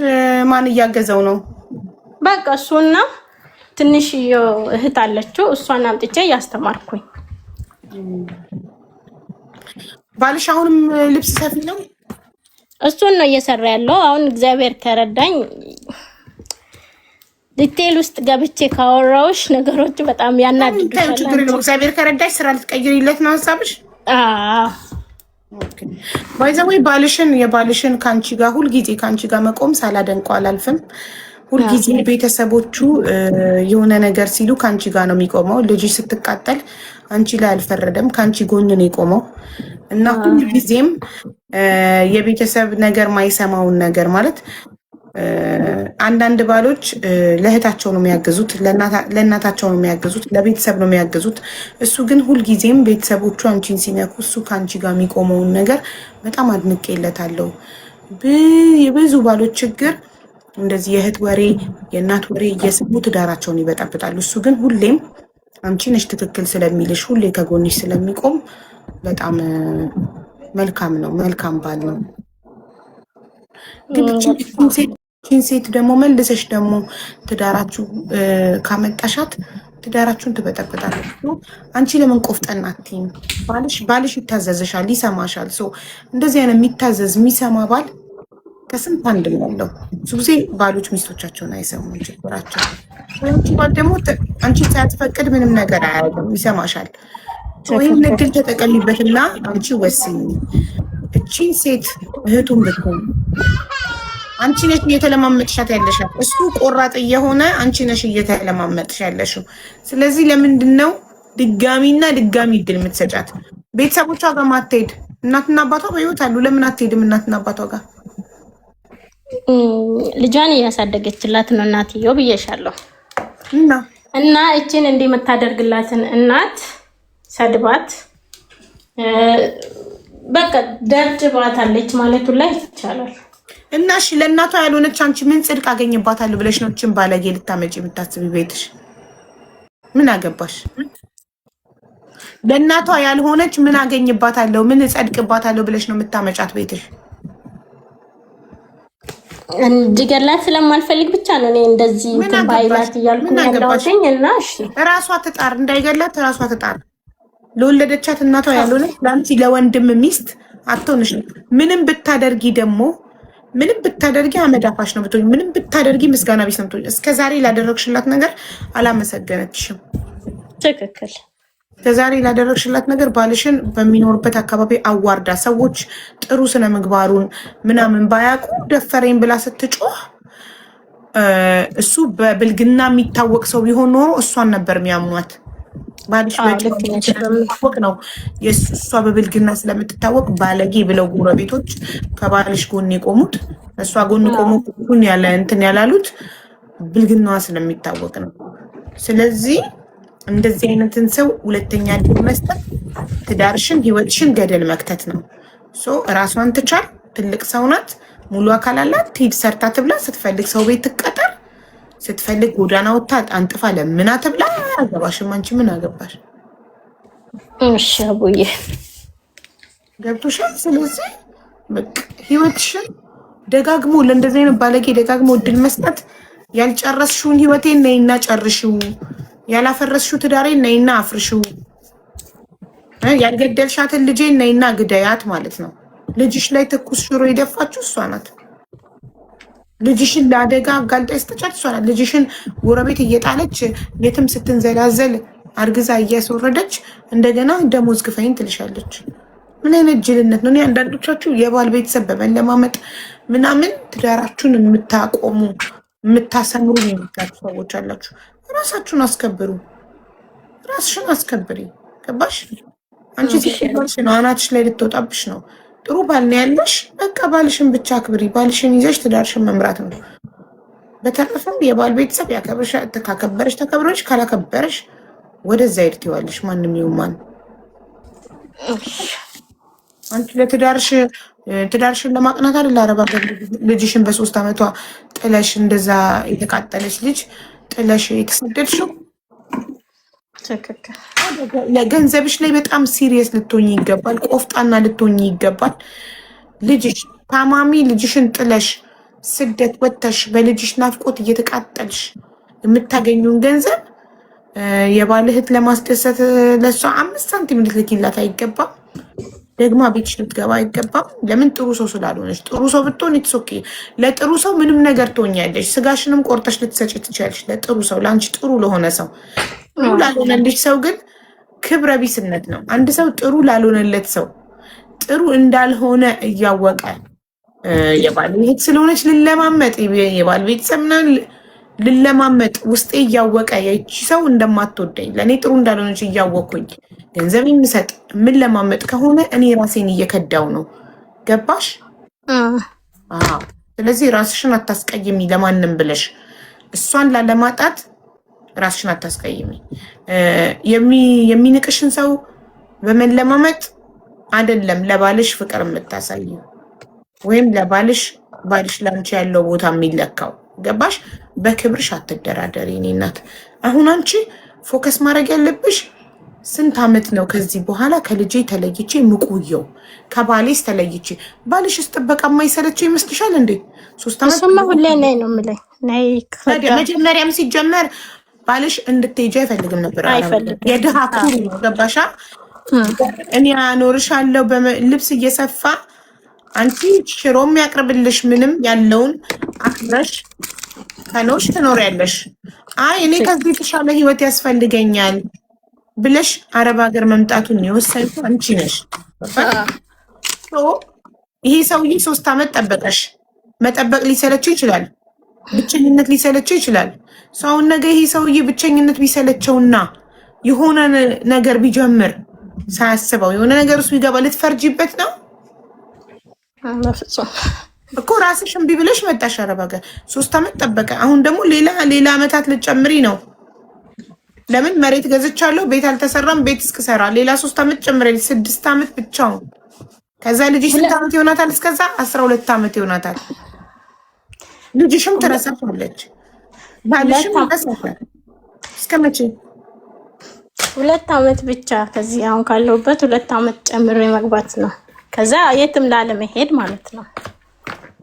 ማን እያገዘው ነው? በቃ እሱና ትንሽ እህት አለችው፣ እሷን አምጥቼ እያስተማርኩኝ። ባልሽ አሁንም ልብስ ሰፊ ነው? እሱን ነው እየሰራ ያለው። አሁን እግዚአብሔር ከረዳኝ ዲቴል ውስጥ ገብቼ ካወራውሽ ነገሮች በጣም ያናድዱሻል። ችግር ነው። እግዚአብሔር ከረዳሽ ስራ ልትቀይሪለት ነው ሀሳብሽ? ባይዘወይ የባልሽን ከአንቺ ጋር ሁልጊዜ ከአንቺ ጋር መቆም ሳላደንቀው አላልፍም። ሁልጊዜ ቤተሰቦቹ የሆነ ነገር ሲሉ ከአንቺ ጋር ነው የሚቆመው። ልጅሽ ስትቃጠል አንቺ ላይ አልፈረደም፣ ከአንቺ ጎን ነው የቆመው እና ሁልጊዜም የቤተሰብ ነገር ማይሰማውን ነገር ማለት አንዳንድ ባሎች ለእህታቸው ነው የሚያገዙት፣ ለእናታቸው ነው የሚያገዙት፣ ለቤተሰብ ነው የሚያገዙት። እሱ ግን ሁልጊዜም ቤተሰቦቹ አንቺን ሲነኩ እሱ ከአንቺ ጋር የሚቆመውን ነገር በጣም አድንቄለታለሁ። የብዙ ባሎች ችግር እንደዚህ የእህት ወሬ የእናት ወሬ እየሰሙ ትዳራቸውን ይበጠብጣሉ። እሱ ግን ሁሌም አንቺ ነሽ ትክክል ስለሚልሽ ሁሌ ከጎንሽ ስለሚቆም በጣም መልካም ነው፣ መልካም ባል ነው። ግን ቺን ሴት ደግሞ መልሰሽ ደግሞ ትዳራችሁ ካመጣሻት ትዳራችሁን ትበጠብጣለች። አንቺ ለምን ቆፍጠን አትይም? ባልሽ ይታዘዝሻል፣ ይሰማሻል። እንደዚህ አይነት የሚታዘዝ የሚሰማ ባል ከስንት አንድ ነው ያለው። ብዙ ጊዜ ባሎች ሚስቶቻቸውን አይሰሙም፣ ችግራቸው። ባል ደግሞ አንቺ ሳትፈቅድ ምንም ነገር አያደርግም፣ ይሰማሻል። ወይም እድል ተጠቀሚበትና አንቺ ወስኝ። እቺን ሴት እህቱን ብትሆን አንቺ ነሽ እየተለማመጥሻት ያለሻል። እሱ ቆራጥ እየሆነ አንቺ ነሽ እየተለማመጥሽ ያለሽው። ስለዚህ ለምንድን ነው ድጋሚና ድጋሚ እድል የምትሰጫት? ቤተሰቦቿ ጋር ማትሄድ? እናትና አባቷ በህይወት አሉ። ለምን አትሄድም እናትና አባቷ ጋር? ልጇን እያሳደገችላት ነው እናትየው ብዬሻለሁ። እና እችን እንዲህ የምታደርግላትን እናት ሰድባት በቃ ደብድባታለች ማለቱ ላይ ይቻላል። እና እሺ ለእናቷ ያልሆነች አንቺ ምን ጽድቅ አገኝባታለሁ ብለሽ ነው እችን ባለጌ ልታመጪ የምታስቢ? ቤትሽ ምን አገባሽ? ለእናቷ ያልሆነች ምን አገኝባታለሁ ምን ጸድቅባታለሁ ብለሽ ነው የምታመጫት ቤትሽ? እንዲገላት ስለማልፈልግ ብቻ ነው እኔ እንደዚህ ባይላት እያልኩ ያለሁኝ። እና እሺ ራሷ ትጣር፣ እንዳይገላት ራሷ ትጣር። ለወለደቻት እናቷ ያልሆነች ለአንቺ ለወንድም ሚስት አትሆንሽ። ምንም ብታደርጊ ደግሞ ምንም ብታደርጊ አመዳፋሽ ነው ብትሆኝ፣ ምንም ብታደርጊ ምስጋና ቢስ ነው ብትሆኝ። እስከዛሬ ላደረግሽላት ነገር አላመሰገነችሽም። ትክክል። እስከዛሬ ላደረግሽላት ነገር ባልሽን በሚኖርበት አካባቢ አዋርዳ ሰዎች ጥሩ ስነ ምግባሩን ምናምን ባያውቁ ደፈረኝ ብላ ስትጮህ እሱ በብልግና የሚታወቅ ሰው ቢሆን ኖሮ እሷን ነበር የሚያሟት። ባልሽ በጭወቅ ነው እሷ በብልግና ስለምትታወቅ ባለጌ ብለው ጎረቤቶች ከባልሽ ጎን የቆሙት እሷ ጎን ቆሙ ያለ እንትን ያላሉት ብልግናዋ ስለሚታወቅ ነው። ስለዚህ እንደዚህ አይነትን ሰው ሁለተኛ ዕድል መስጠት ትዳርሽን ህይወትሽን ገደል መክተት ነው። ራሷን ትቻል፣ ትልቅ ሰው ናት፣ ሙሉ አካል አላት። ትሂድ ሰርታ ትብላ፣ ስትፈልግ ሰው ቤት ትቀጠር፣ ስትፈልግ ጎዳና ወጥታ አንጥፋ ለምና ትብላ። አገባሽም አንቺ ምን አገባሽ? እሺ አቡዬ ገብቶሻል። ስለዚህ በቃ ህይወትሽን ደጋግሞ ለእንደዚህ አይነት ባለጌ ደጋግሞ እድል መስጠት ያልጨረስሽውን ህይወቴን ነይና ጨርሽው፣ ያላፈረስሽው ትዳሬን ነይና አፍርሽው፣ ያልገደልሻትን ልጄን ነይና ግደያት ማለት ነው። ልጅሽ ላይ ትኩስ ሽሮ የደፋችሁ እሷ ናት። ልጅሽን ለአደጋ አጋልጣ የስተቻት እሷ ናት። ልጅሽን ጎረቤት እየጣለች የትም ስትንዘላዘል አርግዛ እያስወረደች እንደገና ደሞዝ ክፈይን ትልሻለች። ምን አይነት ጅልነት ነው? አንዳንዶቻችሁ የባል ቤተሰብ በመለማመጥ ምናምን ትዳራችሁን የምታቆሙ የምታሰምሩ የሚታሉ ሰዎች አላችሁ። ራሳችሁን አስከብሩ፣ ራስሽን አስከብሪ። ገባሽ? አንቺ ሲባልሽ ነው አናትሽ ላይ ልትወጣብሽ ነው። ጥሩ ባል ነው ያለሽ፣ በቃ ባልሽን ብቻ አክብሪ። ባልሽን ይዘሽ ትዳርሽን መምራት ነው። በተረፈም የባል ቤተሰብ ካከበረሽ ተከብረሽ፣ ካላከበረሽ ወደዛ ሄድ ትይዋለሽ። ማንም ይሁን ማን አንቺ ትዳርሽን ለማቅናት አይደል አረብ ሀገር ልጅሽን በ3 ዓመቷ ጥለሽ እንደዛ የተቃጠለች ልጅ ጥለሽ የተሰደድሽው። ለገንዘብሽ ላይ በጣም ሲሪየስ ልትሆኝ ይገባል። ቆፍጣና ልትሆኝ ይገባል። ልጅሽ ታማሚ ልጅሽን ጥለሽ ስደት ወጥተሽ በልጅሽ ናፍቆት እየተቃጠልሽ የምታገኙን ገንዘብ የባል እህት ለማስደሰት ለሷ 5 ሳንቲም ልትልኪላት አይገባም። ደግማ ቤትሽ ልትገባ አይገባም። ለምን? ጥሩ ሰው ስላልሆነች። ጥሩ ሰው ብትሆን ኢትሶኬ። ለጥሩ ሰው ምንም ነገር ትሆኛለሽ። ስጋሽንም ቆርጠሽ ልትሰጪ ትችያለሽ። ለጥሩ ሰው፣ ለአንቺ ጥሩ ለሆነ ሰው። ጥሩ ላልሆነልሽ ሰው ግን ክብረ ቢስነት ነው። አንድ ሰው ጥሩ ላልሆነለት ሰው ጥሩ እንዳልሆነ እያወቀ የባል ቤት ስለሆነች ልለማመጥ የባል ቤተሰብ ምናምን ልለማመጥ ውስጤ እያወቀ የቺ ሰው እንደማትወደኝ ለእኔ ጥሩ እንዳልሆነች እያወቅኩኝ ገንዘብ የምሰጥ ምን ለማመጥ ከሆነ እኔ ራሴን እየከዳው ነው። ገባሽ? ስለዚህ ራስሽን አታስቀይሚ ለማንም ብለሽ እሷን ላለማጣት ራስሽን አታስቀይሚ። የሚንቅሽን ሰው በመለማመጥ አይደለም ለባልሽ ፍቅር የምታሳየው ወይም ለባልሽ ላንቺ ያለው ቦታ የሚለካው። ገባሽ? በክብርሽ አትደራደሪ። እኔ እናት አሁን አንቺ ፎከስ ማድረግ ያለብሽ ስንት ዓመት ነው ከዚህ በኋላ ከልጄ ተለይቼ ምቆየው? ከባሌስ ተለይቼ ባልሽስ ጥበቃ የማይሰለችው ይመስልሻል እንዴ? 3 ዓመት ሁሌ ነይ ነው የምለኝ። ነይ መጀመሪያም ሲጀመር ባልሽ እንድትሄጂ አይፈልግም ነበር። የድሃ ኩሩ ነው። ገባሻ? እኔ አኖርሻለሁ ልብስ እየሰፋ አንቺ ሽሮም ያቅርብልሽ ምንም ያለውን አክብረሽ ከኖሽ ትኖሪያለሽ። አይ እኔ ከዚህ የተሻለ ህይወት ያስፈልገኛል ብለሽ አረብ ሀገር መምጣቱን የወሰንሽው አንቺ ነሽ። ይሄ ሰውዬ 3 ዓመት ጠበቀሽ። መጠበቅ ሊሰለችው ይችላል። ብቸኝነት ሊሰለችው ይችላል። ሰውን ነገ ይሄ ሰውዬ ብቸኝነት ቢሰለቸውና የሆነ ነገር ቢጀምር ሳያስበው የሆነ ነገር ውስጥ ቢገባ ልትፈርጂበት ነው እኮ። ራስሽ እምቢ ብለሽ መጣሽ አረብ ሀገር 3 ዓመት ጠበቀ። አሁን ደግሞ ሌላ ዓመታት ልትጨምሪ ነው። ለምን መሬት ገዝቻለሁ ቤት አልተሰራም ቤት እስክሰራ ሌላ 3 ዓመት ጨምረልኝ 6 ዓመት ብቻውን። ከዛ ልጅሽ ስንት ዓመት ይሆናታል? እስከዛ 12 ዓመት ይሆናታል። ልጅሽም ትረሳለች ባልሽም ይረሳል። እስከ መቼ? 2 ዓመት ብቻ ከዚህ አሁን ካለሁበት 2 ዓመት ጨምሬ መግባት ነው። ከዛ የትም ላለመሄድ ማለት ነው።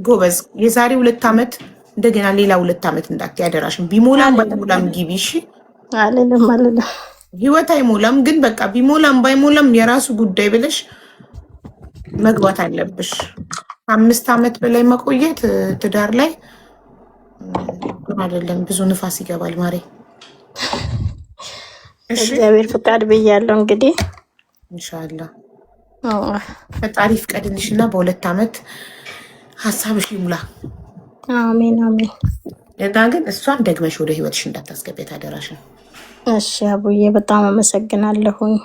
ጎበዝ። የዛሬ 2 ዓመት እንደገና ሌላ 2 ዓመት እንዳትያደራሽም ቢሞላም ባይሞላም ግቢ እሺ። አለለም ህይወት አይሞላም፣ ግን በቃ ቢሞላም ባይሞላም የራሱ ጉዳይ ብለሽ መግባት አለብሽ። 5 ዓመት በላይ መቆየት ትዳር ላይ አይደለም፣ ብዙ ንፋስ ይገባል ማሬ። እግዚአብሔር ፍቃድ ብያለሁ እንግዲህ ኢንሻአላህ ፈጣሪ ፍቀድልሽና በ2 ዓመት ሀሳብሽ ይሙላ። አሜን አሜን። እና ግን እሷን ደግመሽ ወደ ህይወትሽ እንዳታስገቢያት አደራሽን። እሺ አቡዬ በጣም አመሰግናለሁኝ።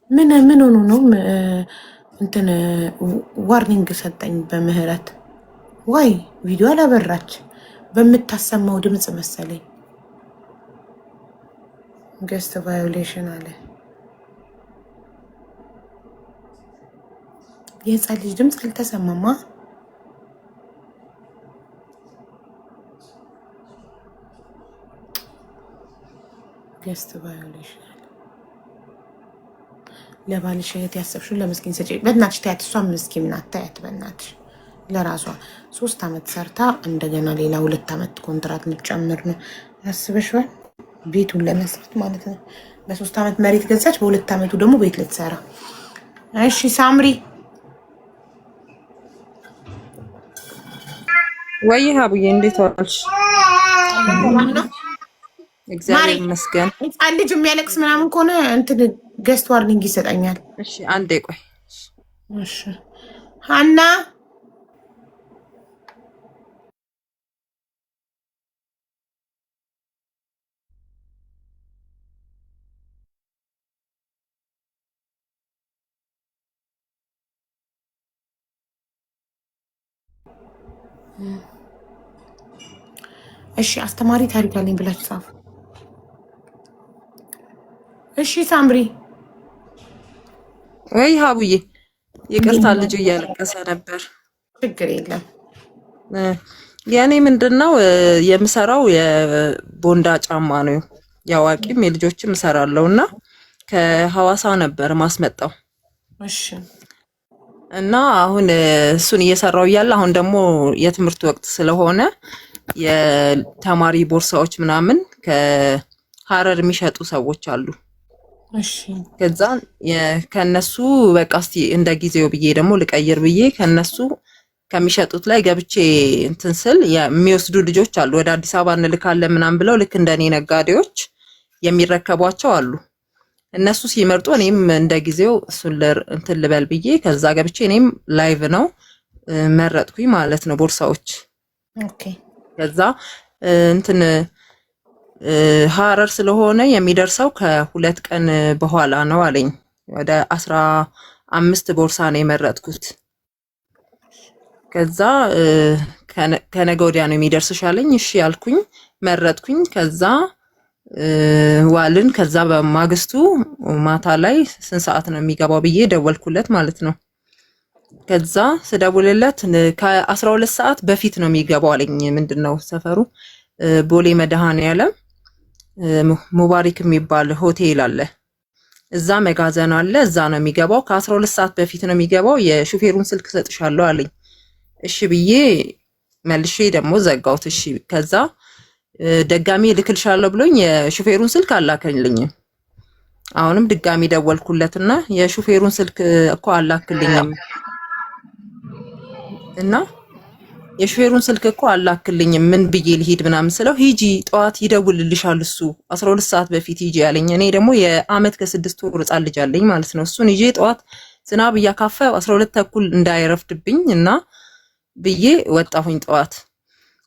ምን ሆኖ ነው እንትን ዋርኒንግ ሰጠኝ በምህረት ወይ ቪዲዮ አላበራች በምታሰማው ድምጽ መሰለኝ። ገስት ቫዮሌሽን አለ። የህፃን ልጅ ድምጽ አልተሰማማ። ገስት ቫዮሌሽን አለ። ለባልሽ እህት ያሰብሽውን ለምስኪን ሰጪ። በእናትሽ ታያት፣ እሷ ምስኪን ናት። ታያት በእናትሽ። ለራሷ 3 ዓመት ሰርታ እንደገና ሌላ 2 ዓመት ኮንትራት ልትጨምር ነው። ያስበሽዋል? ቤቱን ለመስራት ማለት ነው። በ3 ዓመት መሬት ገዛች፣ በ2 ዓመቱ ደግሞ ቤት ልትሰራ። እሺ ሳምሪ ወይ ሀቡዬ እንዴት ዋልሽ? እግዚአብሔር ይመስገን። ህፃን ልጅ የሚያለቅስ ምናምን ከሆነ እንትን ገስት ዋርኒንግ ይሰጠኛል። እሺ አንዴ ቆይ። እሺ ሀና እሺ አስተማሪ ታሪክ አለኝ ብላችሁ ጻፉ። እሺ ሳምሪ ወይ ሀቡዬ ይቅርታ ልጁ እያለቀሰ ነበር። ችግር የለም። የኔ ምንድነው የምሰራው የቦንዳ ጫማ ነው። ያዋቂም የልጆችም እሰራለሁና ከሐዋሳ ነበር ማስመጣው። እሺ እና አሁን እሱን እየሰራው እያለ አሁን ደግሞ የትምህርት ወቅት ስለሆነ የተማሪ ቦርሳዎች ምናምን ከሐረር የሚሸጡ ሰዎች አሉ። እሺ ከዛ ከነሱ በቃ እስቲ እንደ ጊዜው ብዬ ደግሞ ልቀይር ብዬ ከነሱ ከሚሸጡት ላይ ገብቼ እንትን ስል የሚወስዱ ልጆች አሉ። ወደ አዲስ አበባ እንልካለን ምናምን ብለው ልክ እንደኔ ነጋዴዎች የሚረከቧቸው አሉ። እነሱ ሲመርጡ እኔም እንደ ጊዜው እሱን እንትን ልበል ብዬ ከዛ ገብቼ እኔም ላይቭ ነው መረጥኩኝ ማለት ነው ቦርሳዎች። ኦኬ ከዛ እንትን ሀረር ስለሆነ የሚደርሰው ከ2 ቀን በኋላ ነው አለኝ። ወደ 15 ቦርሳ ነው የመረጥኩት። ከዛ ከነገ ወዲያ ነው የሚደርስሽ አለኝ። እሺ ያልኩኝ መረጥኩኝ። ከዛ ዋልን። ከዛ በማግስቱ ማታ ላይ ስንት ሰዓት ነው የሚገባው ብዬ ደወልኩለት ማለት ነው። ከዛ ስደውልለት ከ12 ሰዓት በፊት ነው የሚገባው አለኝ። ምንድነው ሰፈሩ? ቦሌ መድኃኔዓለም ሙባሪክ የሚባል ሆቴል አለ። እዛ መጋዘን አለ። እዛ ነው የሚገባው። ከ12 ሰዓት በፊት ነው የሚገባው። የሹፌሩን ስልክ ሰጥሻለሁ አለኝ። እሺ ብዬ መልሼ ደግሞ ዘጋሁት። እሺ ከዛ ደጋሚ ልክልሻለሁ ብሎኝ የሹፌሩን ስልክ አላከልኝም። አሁንም ድጋሚ ደወልኩለትና የሹፌሩን ስልክ እኮ አላክልኝም እና የሹፌሩን ስልክ እኮ አላክልኝም ምን ብዬ ልሂድ ምናምን ስለው ሂጂ ጠዋት ይደውልልሻል እሱ 12 ሰዓት በፊት ሂጂ ያለኝ። እኔ ደግሞ የአመት ከ6 ወር ሕፃን ልጅ አለኝ ማለት ነው። እሱን ይዤ ጠዋት ዝናብ እያካፋ 12 ተኩል እንዳይረፍድብኝ እና ብዬ ወጣሁኝ ጠዋት።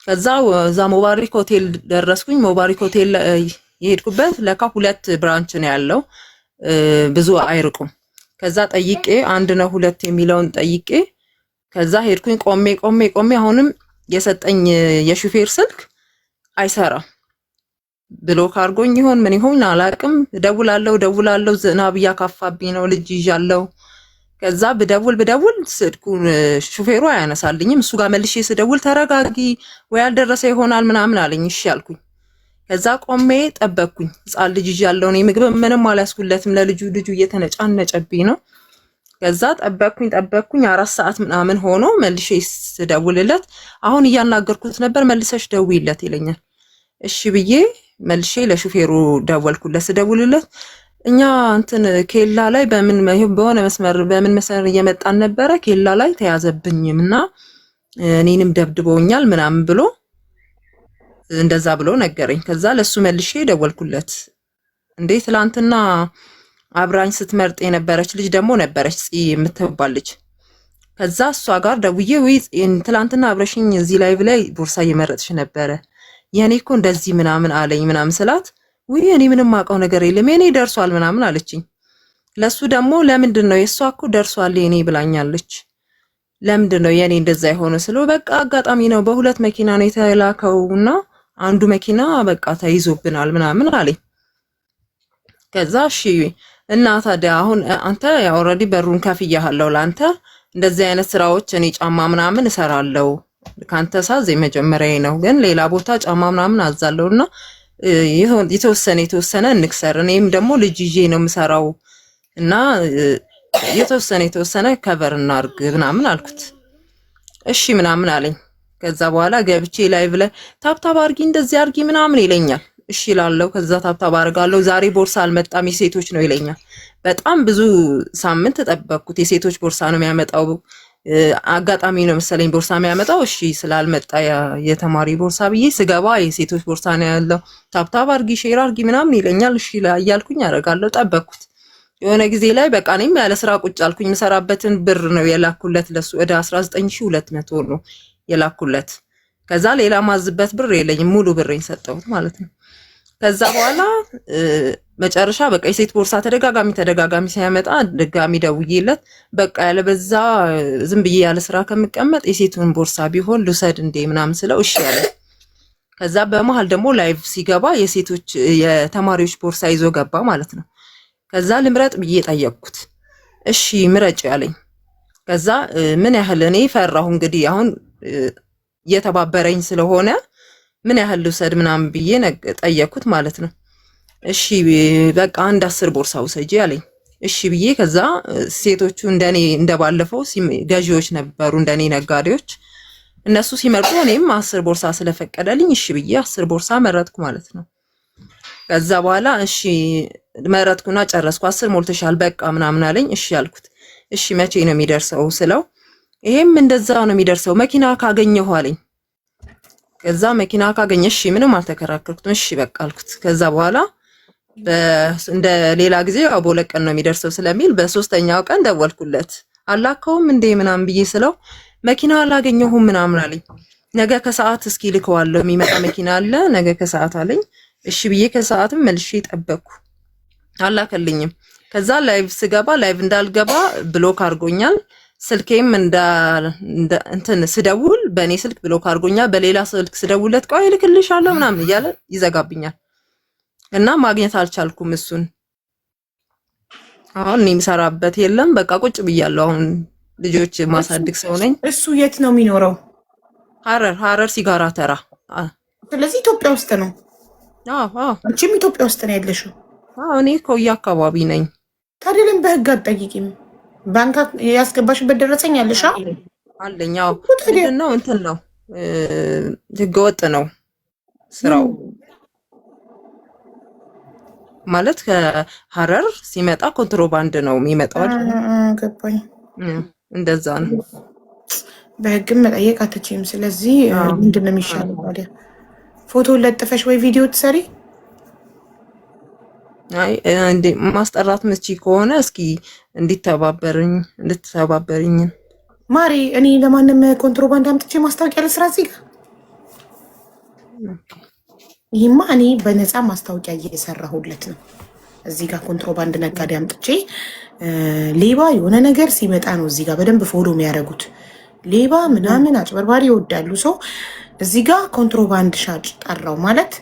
ከዛ እዛ ሙባሪክ ሆቴል ደረስኩኝ። ሙባሪክ ሆቴል የሄድኩበት ለካ 2 ብራንች ነው ያለው፣ ብዙ አይርቁም። ከዛ ጠይቄ 1 ነው 2 የሚለውን ጠይቄ ከዛ ሄድኩኝ። ቆሜ አሁንም የሰጠኝ የሹፌር ስልክ አይሰራም። ብሎክ አድርጎኝ ይሆን ምን ይሆን አላቅም። ደውላለሁ ዝናብ እያካፋብኝ ነው ልጅ ይዣለሁ። ከዛ ብደውል ስልኩን ሹፌሩ አያነሳልኝም። እሱ ጋር መልሼ ስደውል ተረጋጊ ወይ ያልደረሰ ይሆናል ምናምን አለኝ። እሺ አልኩኝ። ከዛ ቆሜ ጠበቅኩኝ። ሕፃን ልጅ ይዣለሁ እኔ ምግብ ምንም አላስኩለትም ለልጁ እየተነጫነጨብኝ ነው። ከዛ ጠበቅኩኝ 4 ሰዓት ምናምን ሆኖ መልሼ ስደውልለት አሁን እያናገርኩት ነበር መልሰሽ ደውይለት ይለኛል። እሺ ብዬ መልሼ ለሹፌሩ ደወልኩለት። ስደውልለት እኛ እንትን ኬላ ላይ በሆነ መስመር እየመጣን ነበረ ኬላ ላይ ተያዘብኝም እና እኔንም ደብድበውኛል ምናምን ብሎ እንደዛ ብሎ ነገረኝ። ከዛ ለሱ መልሼ ደወልኩለት። እንዴ ትላንትና አብራኝ ስትመርጥ የነበረች ልጅ ደግሞ ነበረች የምትባል ልጅ። ከዛ እሷ ጋር ደውዬ ወይ ትላንትና አብረሽኝ እዚህ ላይ ቦርሳ እየመረጥሽ ነበረ የኔ እኮ እንደዚህ ምናምን አለኝ ምናምን ስላት ወይ እኔ ምንም ማውቀው ነገር የለም የኔ ደርሷል ምናምን አለችኝ። ለሱ ደግሞ ለምንድን ነው የሷ እኮ ደርሷል የኔ ብላኛለች ለምንድን ነው የኔ እንደዛ የሆነ ስለው በቃ አጋጣሚ ነው በ2 መኪና ነው የተላከውና አንዱ መኪና በቃ ተይዞብናል ምናምን አለኝ። ከዛ እሺ እና ታዲያ አሁን አንተ ያው ኦልሬዲ በሩን ከፍያለሁ ላንተ እንደዚህ አይነት ስራዎች እኔ ጫማ ምናምን እሰራለሁ ካንተ ሳዝ የመጀመሪያዬ ነው ግን ሌላ ቦታ ጫማ ምናምን አዛለሁና የተወሰነ እንክሰር እኔም ደግሞ ልጅ ይዤ ነው የምሰራው እና የተወሰነ ከቨር እናርግ ምናምን አልኩት። እሺ ምናምን አለኝ። ከዛ በኋላ ገብቼ ላይቭ ላይ ታብታብ አርጊ እንደዚህ አርጊ ምናምን ይለኛል። እሺ እላለሁ። ከዛ ታብታብ አርጋለሁ። ዛሬ ቦርሳ አልመጣም የሴቶች ነው ይለኛል። በጣም ብዙ ሳምንት ተጠበቅኩት። የሴቶች ቦርሳ ነው የሚያመጣው አጋጣሚ ነው መሰለኝ ቦርሳ የሚያመጣው። እሺ ስላልመጣ የተማሪ ቦርሳ ብዬ ስገባ የሴቶች ቦርሳ ነው ያለው። ታብታብ አርጊ ሼር አርጊ ምናምን ይለኛል። እሺ እያልኩኝ አረጋለሁ። ጠበቅኩት። የሆነ ጊዜ ላይ በቃ እኔም ያለ ስራ ቁጭ አልኩኝ። የምሰራበትን ብር ነው የላኩለት ለሱ ወደ 19200 ነው የላኩለት። ከዛ ሌላ ማዝበት ብር የለኝም ሙሉ ብሬን ሰጠሁት ማለት ነው። ከዛ በኋላ መጨረሻ በቃ የሴት ቦርሳ ተደጋጋሚ ሲያመጣ ድጋሚ ደውዬለት በቃ ያለበዛ ዝም ብዬ ያለ ስራ ከምቀመጥ የሴቱን ቦርሳ ቢሆን ልውሰድ እንዴ ምናምን ስለው እሺ ያለ። ከዛ በመሃል ደግሞ ላይቭ ሲገባ የሴቶች የተማሪዎች ቦርሳ ይዞ ገባ ማለት ነው። ከዛ ልምረጥ ብዬ ጠየቅኩት። እሺ ምረጭ ያለኝ። ከዛ ምን ያህል እኔ ፈራሁ እንግዲህ አሁን እየተባበረኝ ስለሆነ ምን ያህል ልውሰድ ምናምን ብዬ ጠየቅኩት ማለት ነው። እሺ በቃ 10 ቦርሳ ውሰጂ አለኝ። እሺ ብዬ ከዛ ሴቶቹ እንደኔ እንደባለፈው ገዢዎች ነበሩ እንደኔ ነጋዴዎች። እነሱ ሲመርጡ እኔም 10 ቦርሳ ስለፈቀደልኝ እሺ ብዬ 10 ቦርሳ መረጥኩ ማለት ነው። ከዛ በኋላ እሺ መረጥኩና ጨረስኩ። 10 ሞልተሻል በቃ ምናምን አለኝ። እሺ አልኩት። እሺ መቼ ነው የሚደርሰው ስለው ይሄም እንደዛው ነው የሚደርሰው መኪና ካገኘሁ አለኝ። ከዛ መኪና ካገኘሽ ምንም አልተከራከርኩትም። እሺ በቃ አልኩት። ከዛ በኋላ እንደ ሌላ ጊዜ ያው በሁለት ቀን ነው የሚደርሰው ስለሚል በሶስተኛው ቀን ደወልኩለት። አላከውም እንዴ ምናምን ብዬ ስለው መኪና አላገኘሁም ምናምን አለኝ። ነገ ከሰዓት እስኪ ልከዋለሁ የሚመጣ መኪና አለ ነገ ከሰዓት አለኝ። እሺ ብዬ ከሰዓትም መልሼ ጠበቅኩ፣ አላከልኝም። ከዛ ላይቭ ስገባ ላይቭ እንዳልገባ ብሎክ አድርጎኛል። ስልኬም እንትን ስደውል በእኔ ስልክ ብሎክ አድርጎኛል። በሌላ ስልክ ስደውልለት ቆይ እልክልሻለሁ ምናምን እያለ ይዘጋብኛል እና ማግኘት አልቻልኩም እሱን። አሁን እኔ የምሰራበት የለም በቃ ቁጭ ብያለሁ። አሁን ልጆች ማሳድግ ሰው ነኝ። እሱ የት ነው የሚኖረው? ሀረር ሲጋራ ተራ። ስለዚህ ኢትዮጵያ ውስጥ ነው? አዎ አንቺም ኢትዮጵያ ውስጥ ነው ያለሽው? እኔ ኮያ አካባቢ ነኝ። ታዲያ ለምን በህግ አትጠይቂም? ባንክ ያስገባሽበት ደረሰኝ አለሽ? አለኝ። አዎ ምንድን ነው እንትን ነው ህገወጥ ነው ስራው ማለት ከሀረር ሲመጣ ኮንትሮባንድ ነው የሚመጣው። ገባኝ። እንደዛ ነው። በህግም መጠየቅ አትችይም። ስለዚህ ምንድን ነው የሚሻለው ታዲያ? ፎቶ ለጥፈሽ ወይ ቪዲዮ ትሰሪ? አይ እንዴ ማስጠራት ምቺ ከሆነ እስኪ እንድትተባበርኝ ማሪ። እኔ ለማንም ኮንትሮባንድ አምጥቼ ማስታወቂያ ለስራ እዚህ ጋር ይህማ እኔ በነፃ ማስታወቂያ እየሰራሁለት ነው። እዚህ ጋር ኮንትሮባንድ ነጋዴ አምጥቼ ሌባ የሆነ ነገር ሲመጣ ነው እዚህ ጋር በደንብ ፎሎ የሚያደርጉት። ሌባ ምናምን አጭበርባሪ ይወዳሉ። ሰው እዚህ ጋር ኮንትሮባንድ ሻጭ ጠራው ማለት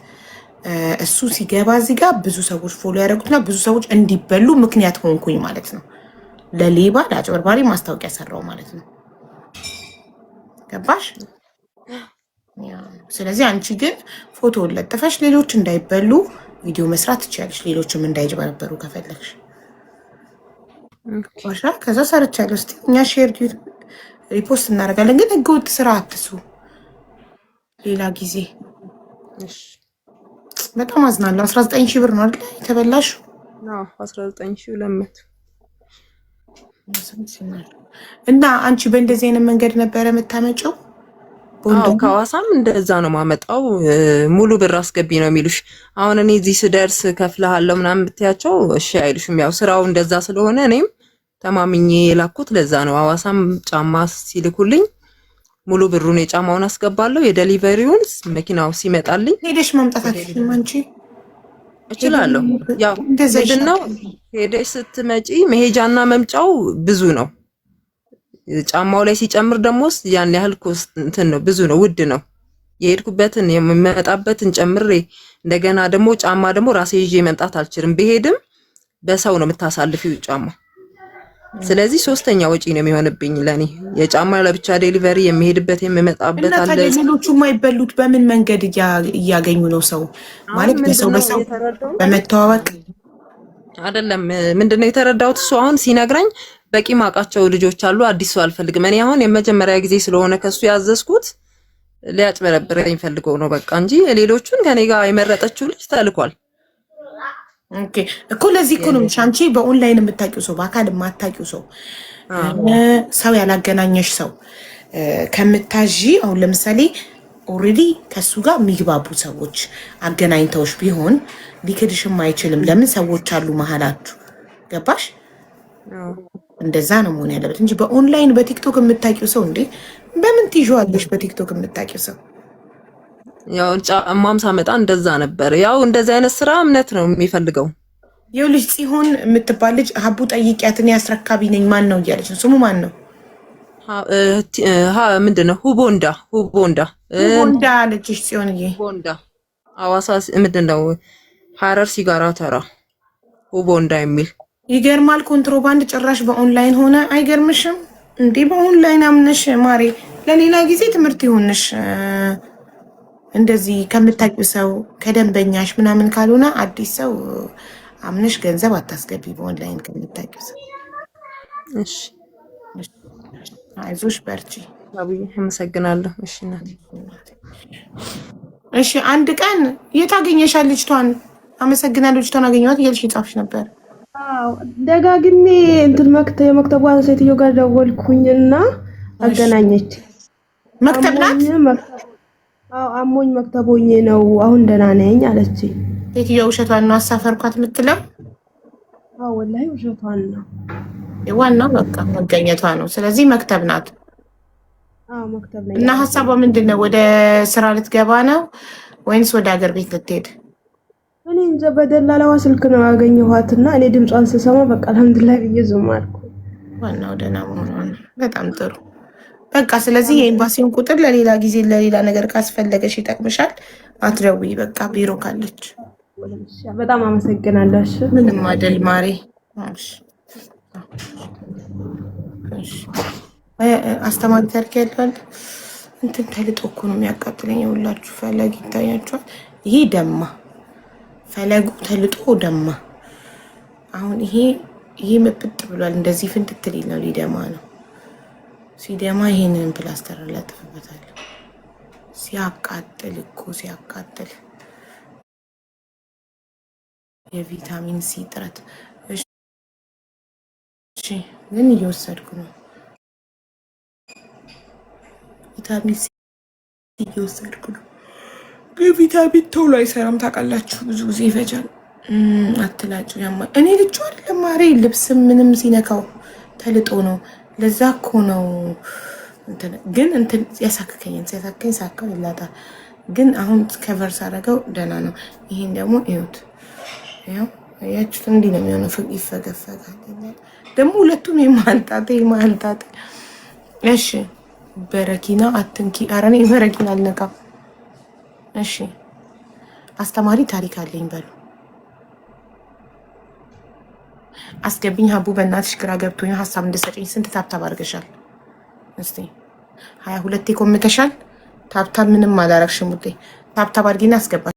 እሱ ሲገባ እዚህ ጋር ብዙ ሰዎች ፎሎ ያደረጉትና ብዙ ሰዎች እንዲበሉ ምክንያት ሆንኩኝ ማለት ነው። ለሌባ ለአጭበርባሪ ማስታወቂያ ሰራው ማለት ነው። ገባሽ? ስለዚህ አንቺ ግን ፎቶውን ለጥፈሽ ሌሎች እንዳይበሉ ቪዲዮ መስራት ትችያለሽ። ሌሎችም እንዳይጭበረበሩ ከፈለግሽ ዋሻ። ከዛ ሰርቻለሁ። እስቲ እኛ ሼር ሪፖስት እናደርጋለን። ግን ህገወጥ ስራ አትስሩ። ሌላ ጊዜ በጣም አዝናለሁ። 19,000 ብር ነው አይደል የተበላሽ? 19,200 እና አንቺ በእንደዚህ አይነት መንገድ ነበረ የምታመጪው? ከሐዋሳም እንደዛ ነው ማመጣው። ሙሉ ብር አስገቢ ነው የሚሉሽ። አሁን እኔ እዚህ ስደርስ ከፍልሃለሁ ምናምን ብትያቸው እሺ አይሉሽም። ያው ስራው እንደዛ ስለሆነ እኔም ተማምኜ የላኩት ለዛ ነው። ሐዋሳም ጫማ ሲልኩልኝ ሙሉ ብሩን የጫማውን አስገባለሁ። የዴሊቨሪውን መኪናው ሲመጣልኝ ሄደሽ ማምጣት አትችይም አንቺ? እችላለሁ። ያው ምንድነው ሄደሽ ስትመጪ መሄጃና መምጫው ብዙ ነው። ጫማው ላይ ሲጨምር ደግሞ ያን ያህል ኮስት እንትን ነው፣ ብዙ ነው፣ ውድ ነው። የሄድኩበትን የምመጣበትን ጨምሬ እንደገና ደግሞ ጫማ ደግሞ ራሴ ይዤ መምጣት አልችልም። በሄድም በሰው ነው የምታሳልፊው ጫማ። ስለዚህ ሶስተኛ ወጪ ነው የሚሆንብኝ ለኔ። የጫማ ለብቻ ዴሊቨሪ የሚሄድበት የምመጣበት አለ። ሌሎቹ የማይበሉት በምን መንገድ እያገኙ ነው? ሰው ማለት በሰው በመተዋወቅ አይደለም። ምንድነው የተረዳሁት እሱ አሁን ሲነግረኝ በቂ ማቃቸው ልጆች አሉ። አዲስ ሰው አልፈልግም። እኔ አሁን የመጀመሪያ ጊዜ ስለሆነ ከሱ ያዘዝኩት ሊያጭበረብረኝ ፈልገው ነው በቃ እንጂ ሌሎቹን ከኔ ጋር የመረጠችው ልጅ ተልኳል። ኦኬ እኮ ለዚህ እኮ ነው አንቺ በኦንላይን የምታውቂው ሰው በአካል የማታውቂው ሰው ሰው ያላገናኘሽ ሰው ከምታዢ አሁን ለምሳሌ ኦልሬዲ ከሱ ጋር የሚግባቡ ሰዎች አገናኝተውሽ ቢሆን ሊክድሽም አይችልም። ለምን ሰዎች አሉ መሀላችሁ። ገባሽ? እንደዛ ነው መሆን ያለበት እንጂ በኦንላይን በቲክቶክ የምታውቂው ሰው እንዴ በምን ትይዣለሽ? በቲክቶክ የምታውቂው ሰው ያው ጫማም ሳመጣ እንደዛ ነበር። ያው እንደዚህ አይነት ስራ እምነት ነው የሚፈልገው። ይኸው ልጅ ጽሆን የምትባል ልጅ ሀቡ ጠይቂያት፣ እኔ አስረካቢ ነኝ ማን ነው እያለች ነው። ስሙ ማን ነው? ምንድነው? ሁቦንዳ ልጅሽ ጽዮንዬ። ሁቦንዳ ሐዋሳ ምንድነው? ሀረር ሲጋራ ተራ ሁቦንዳ የሚል ይገርማል። ኮንትሮባንድ ጭራሽ በኦንላይን ሆነ። አይገርምሽም እንዴ? በኦንላይን አምነሽ ማሬ፣ ለሌላ ጊዜ ትምህርት ይሆንሽ። እንደዚህ ከምታውቂው ሰው ከደንበኛሽ ምናምን ካልሆነ አዲስ ሰው አምነሽ ገንዘብ አታስገቢ። በኦንላይን ከምታውቂው ሰው። እሺ አይዞሽ በርቺ። አመሰግናለሁ። እሺ እናቴ። እሺ አንድ ቀን የታገኘሻል ልጅቷን? አመሰግናለሁ ልጅቷን አገኘኋት እያልሽ የጻፍሽ ነበር። ደጋግሜ እንትን የመክተቧን ሴትዮ ጋር ደወልኩኝና አገናኘች። መክተብ ናት? አዎ አሞኝ መክተቦኝ ነው አሁን ደህና ነኝ አለች። ሴትዮዋ ውሸቷን ነው አሳፈርኳት የምትለው? አዎ ወላሂ ውሸቷን ነው። ዋናው በቃ መገኘቷ ነው። ስለዚህ መክተብ ናት። አዎ መክተብ ላይ። እና ሀሳቧ ምንድነው? ወደ ስራ ልትገባ ነው ወይንስ ወደ ሀገር ቤት ልትሄድ? እኔ እንጃ። በደላላዋ ስልክ ነው ያገኘኋትና እኔ ድምጿን ስሰማ በቃ አልሐምዱሊላህ ብዬ ዝም አልኩ። ዋናው ደህና መሆኗ ነው። በጣም ጥሩ። በቃ ስለዚህ የኤምባሲውን ቁጥር ለሌላ ጊዜ ለሌላ ነገር ካስፈለገሽ ይጠቅምሻል። አትደውይ በቃ ቢሮ ካለች። በጣም አመሰግናለሁ። እሺ ምንም አይደል ማሬ። እሺ እሺ። አስተማሪ ታሪክ ያለው እንትን ተልጦ እኮ ነው የሚያቃጥለኝ። የሁላችሁ ፈለግ ይታያችኋል። ይሄ ደማ ፈለጉ ተልጦ ደማ። አሁን ይሄ መጥጥ ብሏል። እንደዚህ ፍንትትል ነው ሊደማ ነው። ሲደማ ይሄንን ፕላስተር ለጥፍበታለሁ። ሲያቃጥል እኮ ሲያቃጥል የቪታሚን ሲ ጥረት። እሺ ግን እየወሰድኩ ነው። ቪታሚን ሲ እየወሰድኩ ነው። ግን ቪታሚን ቶሎ አይሰራም ታውቃላችሁ፣ ብዙ ጊዜ ይፈጃል። አትላጩ ያማ እኔ ልጅ አይደለም ማሬ፣ ልብስ ምንም ሲነካው ተልጦ ነው። ለዛ እኮ ነው ግን እንትን ሲያሳክከኝ ሳካው ይላጣል። ግን አሁን ከቨር ሳደርገው ደህና ነው። ይሄን ደግሞ እዩት፣ ያው ያችሁት እንዲህ ነው የሚሆነው። ይፈገፈጋል ደግሞ ሁለቱም የማልጣት እሺ በረኪና አትንኪ። ኧረ እኔ በረኪና አልነካም። እሺ አስተማሪ ታሪክ አለኝ በሉ አስገብኝ። ሀቡ በእናትሽ ግራ ገብቶኝ ሀሳብ እንድሰጪኝ። ስንት ታብታብ አድርገሻል? እስቲ 22 ኮምተሻል። ታብታብ ምንም አላረግሽም ውዴ። ታብታብ አድርጊና አስገባሽ።